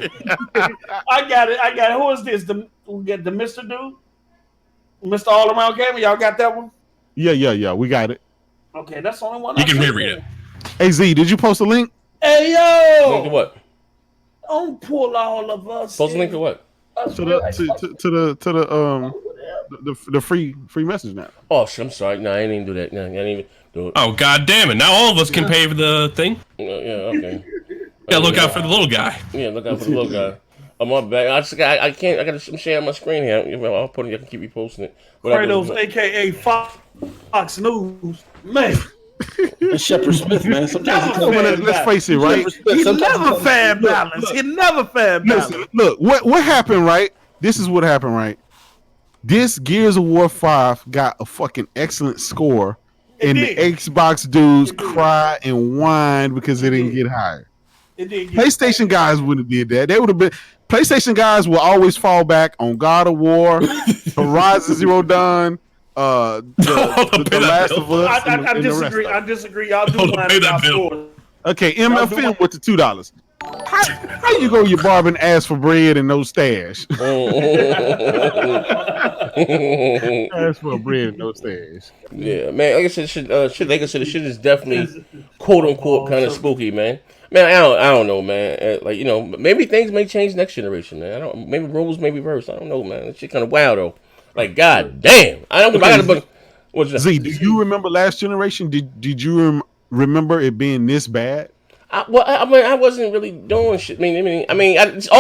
S2: I got it. Who is this? We get the Mr. Dude, Mr. All Around Gamer. Y'all got that one?
S4: Yeah. We got it.
S2: Okay, that's the only one.
S6: You can reread it.
S4: Hey Z, did you post a link?
S2: Hey yo.
S3: Link to what?
S2: Don't pull all of us.
S3: Post a link to what?
S4: To the free message now.
S3: Oh shit! I'm sorry. No, I didn't even do that. No, I didn't even do it.
S6: Oh god damn it! Now all of us can pay for the thing.
S3: Yeah. Okay.
S6: Yeah. Look out for the little guy.
S3: Yeah. Look out for the little guy. I'm on back. I can't. I gotta share my screen here. I'll put it. I can keep reposting it.
S2: Kratos, aka Fox News, man.
S5: Shepard Smith, man. Sometimes
S4: let's face it, right?
S2: He never fan balance. He never fan balance.
S4: Listen, look, what happened, right? This is what happened, right? This Gears of War 5 got a fucking excellent score, and the Xbox dudes cry and whine because it didn't get higher. PlayStation guys wouldn't have did that. They would have been. PlayStation guys will always fall back on God of War, Horizon Zero Dawn, the Last of Us.
S2: I disagree. I disagree. Y'all do line up scores.
S4: Okay, MFM with the $2. How you go to your barber and ask for bread and no stash? Ask for bread and no stash.
S3: Yeah, man. Like I said, shit. Like I said, the shit is definitely quote unquote kind of spooky, man. Man, I don't know, man. Like maybe things may change next generation, man. Maybe rules may reverse. I don't know, man. That shit kind of wild though. Like, god damn. I don't. I gotta. What's that?
S4: Z, do you remember last generation? Did you remember it being this bad?
S3: I wasn't really doing shit. All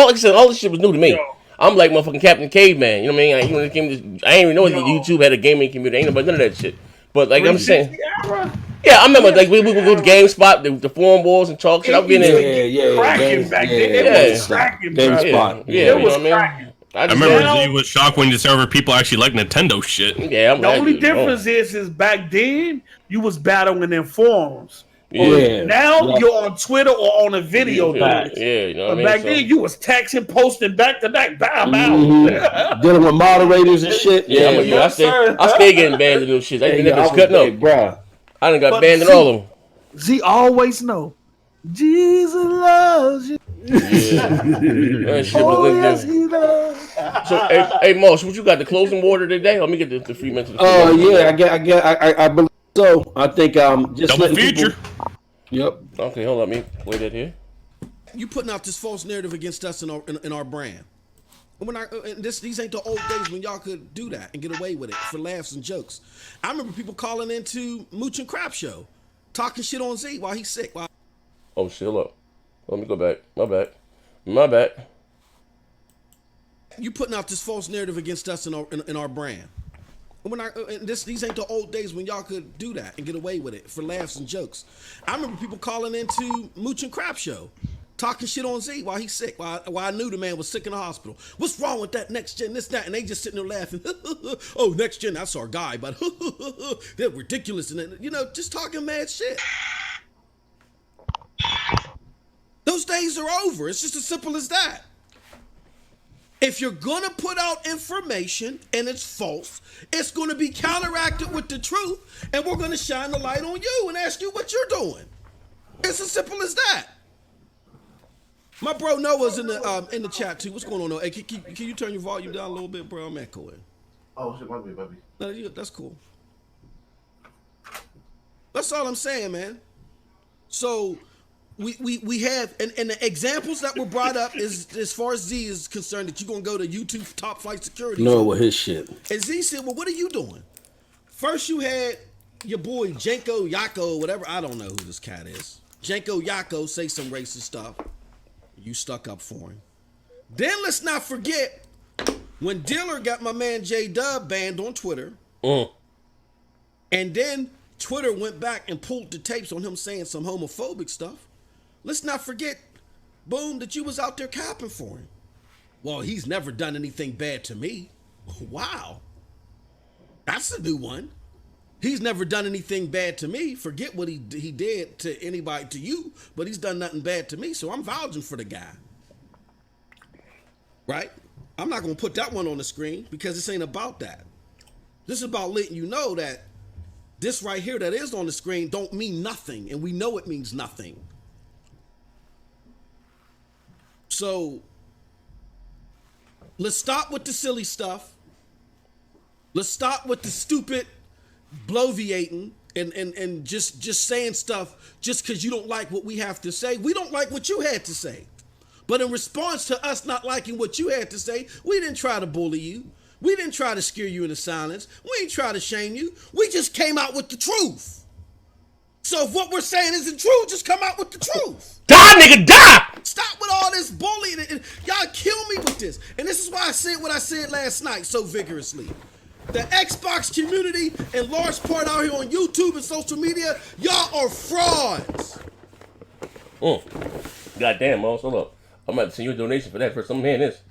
S3: this shit was new to me. I'm like motherfucking Captain Caveman. You know what I mean? I didn't even know that YouTube had a gaming community. Ain't nobody none of that shit. But like I'm saying, yeah, I remember like we would go to GameSpot, the forum wars and talk shit. I've been in
S9: cracking back then. It was cracking,
S3: GameSpot.
S9: Yeah, it was cracking.
S6: I remember Z was shocked when you discovered people actually like Nintendo shit.
S3: Yeah,
S2: the only difference is back then you was battling in forums.
S5: Yeah.
S2: Now you're on Twitter or on a video.
S3: Yeah, you know what I mean?
S2: Back then you was texting, posting back to back.
S5: Dealing with moderators and shit.
S3: Yeah, I stay getting banned in those shit. I was cutting up,
S5: bro.
S3: I done got banned in all of them.
S2: Z always know. Jesus loves you.
S3: Yeah. Yes, he does. So, hey, Moss, what you got? The closing water today? Let me get the 3 minutes.
S5: I believe so. I think just
S6: double feature.
S5: Yep.
S3: Okay, hold on. Let me play that here.
S19: You putting out this false narrative against us in our brand. These ain't the old days when y'all could do that and get away with it for laughs and jokes. I remember people calling into Mooch and Crap Show, talking shit on Z while he's sick.
S3: Oh, shit, hold up. Let me go back. My bad.
S19: You putting out this false narrative against us in our brand. These ain't the old days when y'all could do that and get away with it for laughs and jokes. I remember people calling into Mooch and Crap Show, talking shit on Z while he's sick, while I knew the man was sick in the hospital. What's wrong with that next gen, this, that? And they just sitting there laughing. Oh, next gen, that's our guy, but they're ridiculous. And just talking mad shit. Those days are over. It's just as simple as that. If you're going to put out information and it's false, it's going to be counteracted with the truth, and we're going to shine the light on you and ask you what you're doing. It's as simple as that. My bro Noah's in the chat too. What's going on, Noah? Hey, can you turn your volume down a little bit, bro? I'm echoing.
S17: Oh, shit, might be, baby.
S19: No, that's cool. That's all I'm saying, man. So we have, and the examples that were brought up is, as far as Z is concerned, that you're going to go to YouTube Top Flight Security.
S5: No, with his shit.
S19: And Z said, well, what are you doing? First you had your boy Janko Yako, whatever, I don't know who this cat is. Janko Yako say some racist stuff. You stuck up for him. Then let's not forget when Diller got my man J-Dub banned on Twitter. And then Twitter went back and pulled the tapes on him saying some homophobic stuff. Let's not forget, boom, that you was out there capping for him. Well, he's never done anything bad to me. Wow. That's a new one. He's never done anything bad to me. Forget what he did to anybody, to you, but he's done nothing bad to me, so I'm vouching for the guy. Right? I'm not going to put that one on the screen because this ain't about that. This is about letting you know that this right here that is on the screen don't mean nothing, and we know it means nothing. So let's stop with the silly stuff. Let's stop with the stupid bloviating and just saying stuff just because you don't like what we have to say. We don't like what you had to say. But in response to us not liking what you had to say, we didn't try to bully you. We didn't try to scare you into silence. We didn't try to shame you. We just came out with the truth. So if what we're saying isn't true, just come out with the truth.
S3: Die, nigga, die!
S19: Stop with all this bullying. Y'all kill me with this. And this is why I said what I said last night so vigorously. The Xbox community, in large part out here on YouTube and social media, y'all are frauds.
S3: Goddamn, Moss, hold up. I'm about to send you a donation for that first. I'm hearing this.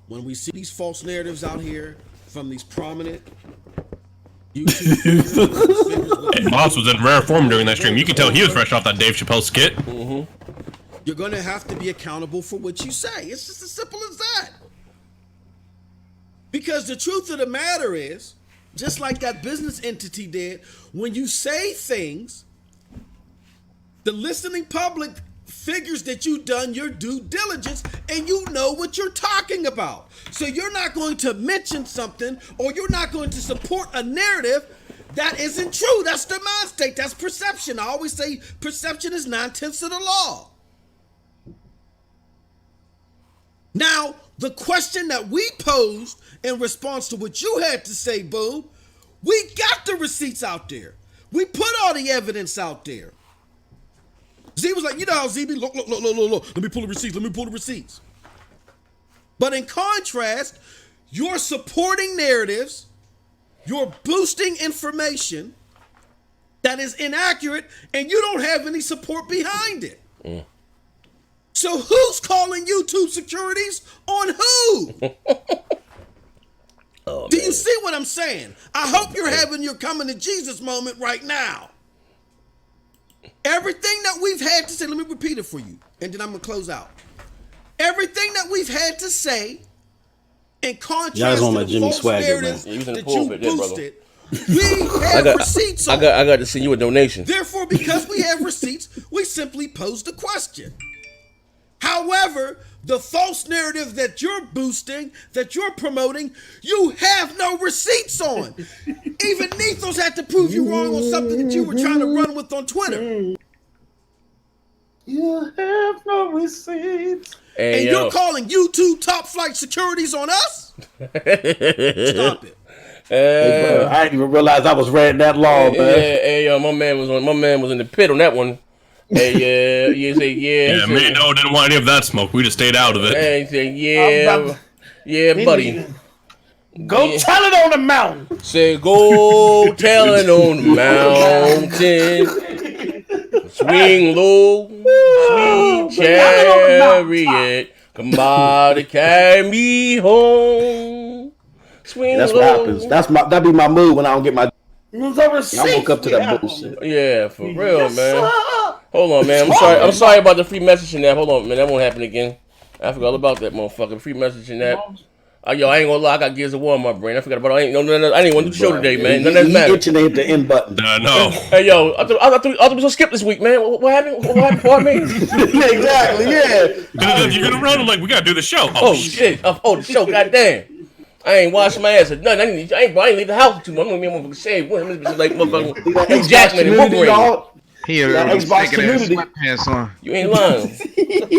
S19: When we see these false narratives out here from these prominent YouTube
S6: Hey, Moss was in rare form during that stream. You can tell he was fresh off that Dave Chappelle skit.
S19: You're going to have to be accountable for what you say. It's just as simple as that. Because the truth of the matter is, just like that business entity did, when you say things
S20: The listening public figures that you've done your due diligence and you know what you're talking about. So you're not going to mention something or you're not going to support a narrative that isn't true. That's the mind state. That's perception. I always say perception is 9/10 of the law. Now, the question that we posed in response to what you had to say, Boom, we got the receipts out there. We put all the evidence out there. Z was like, you know how ZB, look. Let me pull the receipts. But in contrast, you're supporting narratives, you're boosting information that is inaccurate, and you don't have any support behind it. So who's calling YouTube securities on who? Do you see what I'm saying? I hope you're having your coming to Jesus moment right now. Everything that we've had to say, let me repeat it for you, and then I'm going to close out. Everything that we've had to say, in contrast to the false narratives that you boosted, we have receipts on.
S3: I got to send you a donation.
S20: Therefore, because we have receipts, we simply pose the question. However, the false narrative that you're boosting, that you're promoting, you have no receipts on. Even Nethos had to prove you wrong on something that you were trying to run with on Twitter.
S2: You have no receipts.
S20: And you're calling YouTube top flight securities on us? Stop it.
S5: Hey, bro, I didn't even realize I was reading that law, man.
S3: Hey, my man was in the pit on that one. Hey,
S6: yeah, man, no, didn't want any of that smoke. We just stayed out of it.
S3: Hey, he said, yeah, buddy.
S2: Go tell it on the mountain.
S3: Say, go tell it on the mountain. Swing low, sweet chariot, come by to carry me home. Swing
S5: that's
S3: low.
S5: what happens. That'd be my mood when I don't get my. I
S2: I
S5: woke up to that bullshit.
S3: Yeah, for real, man. Hold on, man. I'm sorry about the free messaging that. Hold on, man. That won't happen again. I forgot all about that motherfucker. Free messaging that. Yo, I ain't gonna lie. I got Gears of War in my brain. I forgot about it. I didn't want to do the show today, man. None of that matters.
S5: You hit the end button.
S6: No.
S3: Hey, yo, I thought we was gonna skip this week, man. What happened? What happened for me?
S5: Exactly, yeah.
S6: You're gonna run like we gotta do the show.
S3: Oh shit. Oh, the show. Goddamn. I ain't washing my ass or nothing. I ain't leave the house too much. I'm gonna be shave. Like motherfucker. Hugh Jackman and Wolverine.
S7: He Xbox community sweatpants on.
S3: You ain't lying.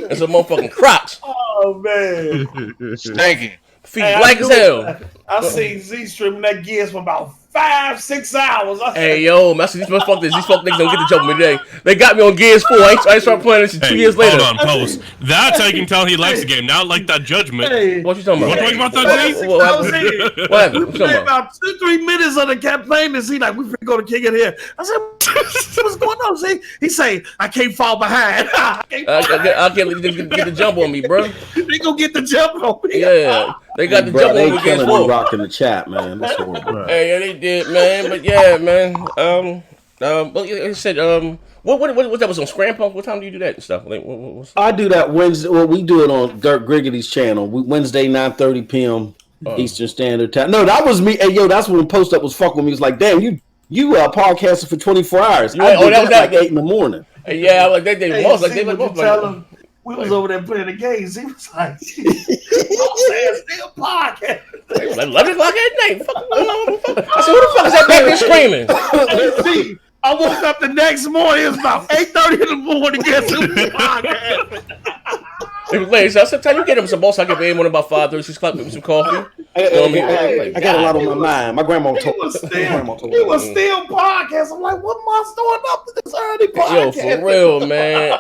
S3: That's a motherfucking Crocs.
S2: Oh man,
S7: stinking.
S3: Feet black as hell.
S2: I seen Z streaming that Gears for about 5-6 hours.
S3: Hey yo, man, these motherfuckers don't get the joke me today. They got me on Gears 4. I ain't started playing this 2 years later.
S6: Hold on, Post. That's how you can tell he likes the game. Not like that judgment.
S3: Hey, what you talking about?
S6: You want to talk about that, Z?
S3: What happened?
S2: We played about 2-3 minutes of the campaign and see like we finna go to kick it here. I said, what's going on? See, he say I can't fall behind. I can't
S3: get the jump on me, bro.
S2: They gonna get the jump on me.
S3: Yeah, they got the jump on me.
S5: They killing Rock in the chat, man. That's horrible.
S3: Hey, yeah, they did, man. But yeah, man. Well, like I said, what that was on Scram Punk? What time do you do that and stuff? Like,
S5: I do that Wednesday. Well, we do it on Dirk Griggity's channel. Wednesday 9:30 p.m. Eastern Standard Time. No, that was me. Hey, yo, that's when Post Up was fucking with me. He was like, damn, you podcasting for 24 hours.
S3: That was
S5: like 8 in the morning.
S3: Yeah, like they was like they was
S2: we was over there playing the games. He was like, I'm saying still podcast.
S3: 11 o'clock at night. I said, who the fuck is that back there screaming?
S2: See, I woke up the next morning. It was about 8:30 in the morning. Guess who was podcast?
S3: It was late. So I said, "Time you get him some balls. I get paid one about 5:30, 6 o'clock. Give me some coffee."
S5: I got a lot on my mind. My grandma told me.
S2: It was still podcast. I'm like, what am I storing up to this early podcast?
S3: Yo, for real, man.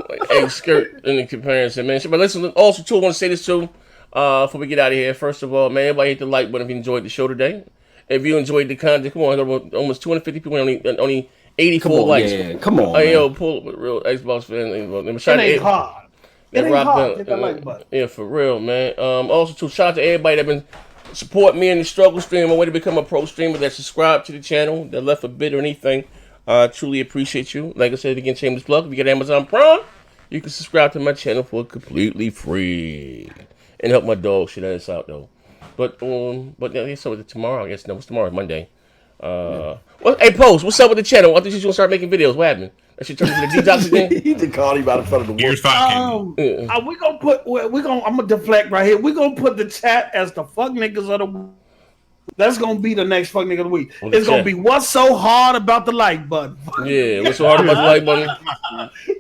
S3: Like, hey, skirt in the comparison, man. But listen, also too, I want to say this too. Before we get out of here, first of all, man, everybody hit the like button if you enjoyed the show today. If you enjoyed the content, come on, almost 250 people, only 84 likes.
S5: Yeah, come on.
S3: Hey, yo, pull up a real Xbox fan.
S2: It ain't hard. It ain't hard. Hit that like button.
S3: Yeah, for real, man. Also, too, shout out to everybody that been support me in the struggle stream, my way to become a pro streamer, that subscribed to the channel, that left a bid or anything. Truly appreciate you. Like I said again, shameless plug. If you get Amazon Prime, you can subscribe to my channel for completely free and help my dog shit ass out though. But yeah, so tomorrow, I guess. No, what's tomorrow? Monday. Well, hey, Post, what's up with the channel? I thought you was gonna start making videos. What happened? That shit turned into the detox again.
S5: He just called him out in front of the
S6: Gears 5 came.
S2: We gonna put. I'm gonna deflect right here. We gonna put the chat as the fuck niggas of the. That's gonna be the next fuck nigga of the week. It's gonna be what's so hard about the like button.
S3: Yeah, what's so hard about the like button?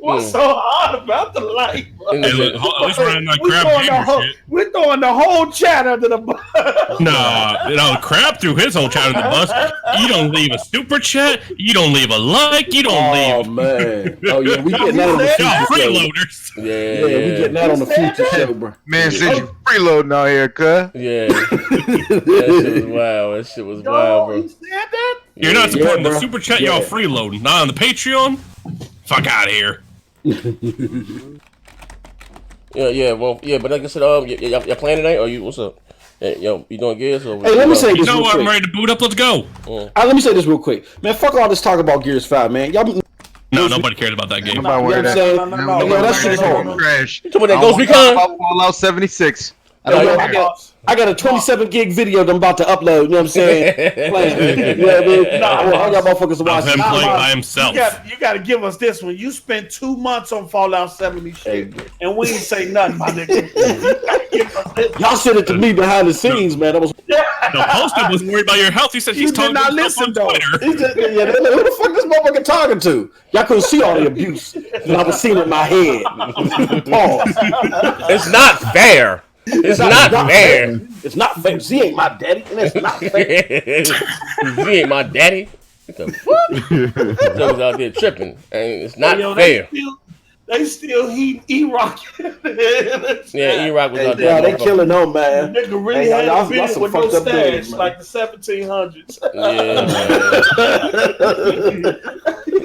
S2: What's so hard about the like button?
S6: Hey, look, at least we're in like crab gamer shit.
S2: We're throwing the whole chat under the bus.
S6: No, Crab threw his whole chat under the bus. You don't leave a super chat. You don't leave a like. You don't leave.
S5: Oh man. Oh yeah, we getting that on the future
S6: freeloaders.
S5: Yeah, we getting that on the future show, bro.
S7: Man said you freeloading out here, cuz.
S3: Yeah. That shit was wild. That shit was wild, bro.
S6: You're not supporting the super chat. Y'all freeloading. Not on the Patreon. Fuck out of here.
S3: But like I said, y'all playing tonight? Or you? What's up? Hey, yo, you doing Gears? Or
S5: hey, let me say this.
S6: You know what? I'm ready to boot up. Let's go.
S5: Let me say this real quick, man. Fuck all this talk about Gears 5, man. Y'all.
S6: No, nobody cares about that game.
S5: You know what I'm saying? No, that shit's horrible.
S7: Crash.
S3: You talking about that Ghost Recon?
S7: Fallout 76.
S5: I got a 27 gig video that I'm about to upload. You know what I'm saying? Playing. You know what I mean? I got motherfuckers to watch.
S6: Him playing by himself.
S2: You got to give us this one. You spent 2 months on Fallout 70 shit, and we ain't say nothing, my nigga.
S5: Y'all said it to me behind the scenes, man. That was.
S6: No, Posted was worried about your health. He said he's talking to himself on Twitter.
S5: Who the fuck this motherfucker talking to? Y'all couldn't see all the abuse that I was seeing in my head. Pause.
S3: It's not fair. It's not fair.
S5: It's not fair. Z ain't my daddy, and it's not fair.
S3: Z ain't my daddy. What the fuck? Those out there tripping, and it's not fair.
S2: They still heat E-Rock.
S3: Yeah, E-Rock was out there.
S5: Yeah, they killing them, man.
S2: Nigga really had a video with no stash, like the 1700s.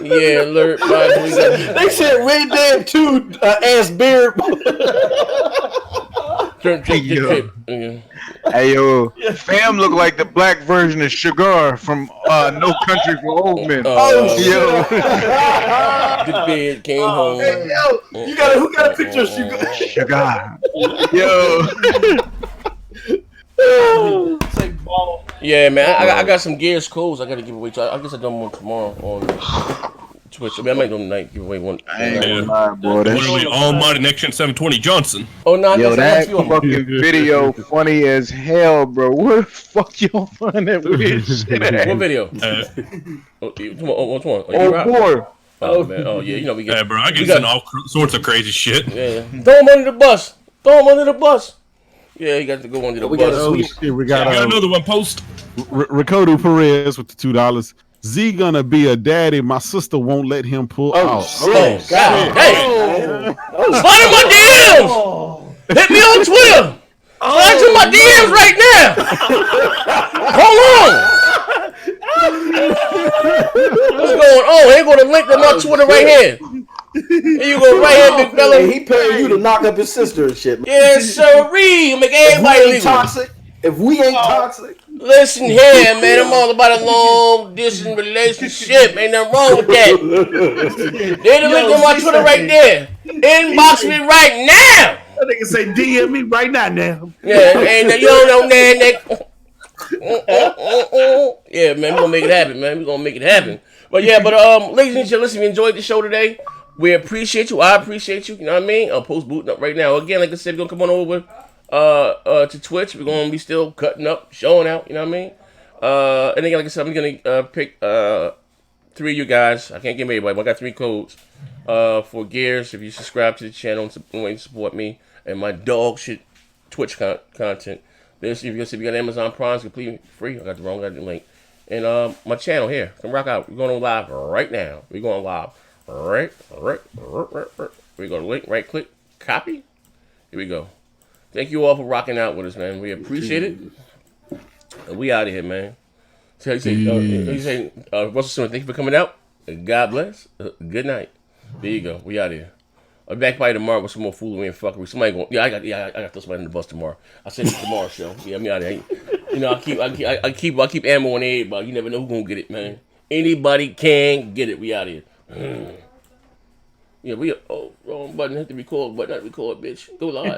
S3: Yeah, alert.
S5: They said Red Dead 2 ass beard.
S7: Hey yo, fam look like the black version of Sugar from No Country for Old Men.
S3: Yo. The bed came home.
S5: Hey, yo, who got a picture of Sugar?
S7: Sugar. Yo.
S3: Yeah, man, I got some Gears codes I got to give away. I guess I done one tomorrow on Twitch. I might do tonight. Give away one.
S6: Literally almighty Next Gen 720 Johnson.
S3: Oh no,
S7: yo, that fucking video funny as hell, bro. Where the fuck y'all find that weird shit at?
S3: What video? Which one?
S7: Boy.
S3: Oh man. Oh yeah, you know we get.
S6: Yeah, bro. I get all sorts of crazy shit.
S3: Yeah. Throw him under the bus. Yeah, you got to go under the bus.
S4: We got
S6: another one. Post.
S4: Ricardo Perez with the $2. Z gonna be a daddy. My sister won't let him pull out.
S3: Oh, God. Hey! Slide in my DMs! Hit me on Twitter! Slide to my DMs right now! Hold on! What's going on? Here go the link to my Twitter right here. Here you go right here, big fella.
S5: He paying you to knock up his sister and shit, man.
S3: Yes, sirree. Make everybody leave.
S5: If we ain't toxic.
S3: Listen here, man. I'm all about a long distance relationship. Ain't nothing wrong with that. There's the link on my Twitter right there. Inbox me right now.
S2: That nigga say DM me right now.
S3: Yeah, and you don't know, man. Yeah, man. We're gonna make it happen, man. We're gonna make it happen. But yeah, ladies and gentlemen, listen, if you enjoyed the show today, we appreciate you. I appreciate you. You know what I mean? I'll post booting up right now. Again, like I said, we're gonna come on over to Twitch. We're gonna be still cutting up, showing out. You know what I mean? And again, like I said, I'm gonna pick 3 of you guys. I can't give everybody, but I got 3 codes for Gears. If you subscribe to the channel and support me and my dog shit Twitch content. If you got Amazon Prime, it's completely free. I got the link. And my channel here, come rock out. We're going live right now. We're going live right. We're going to link, right click, copy. Here we go. Thank you all for rocking out with us, man. We appreciate it. And we out of here, man. So you say, Russell Simmons, thank you for coming out. God bless. Good night. There you go. We out of here. I'll be back by tomorrow with some more foolery and fuckery. Somebody going, I got to throw somebody in the bus tomorrow. I'll send it tomorrow show. Yeah, me out of here. You know, I keep ammo on everybody. You never know who's gonna get it, man. Anybody can get it. We out of here. Yeah, wrong button. Hit the record button. Not record, bitch. Go live.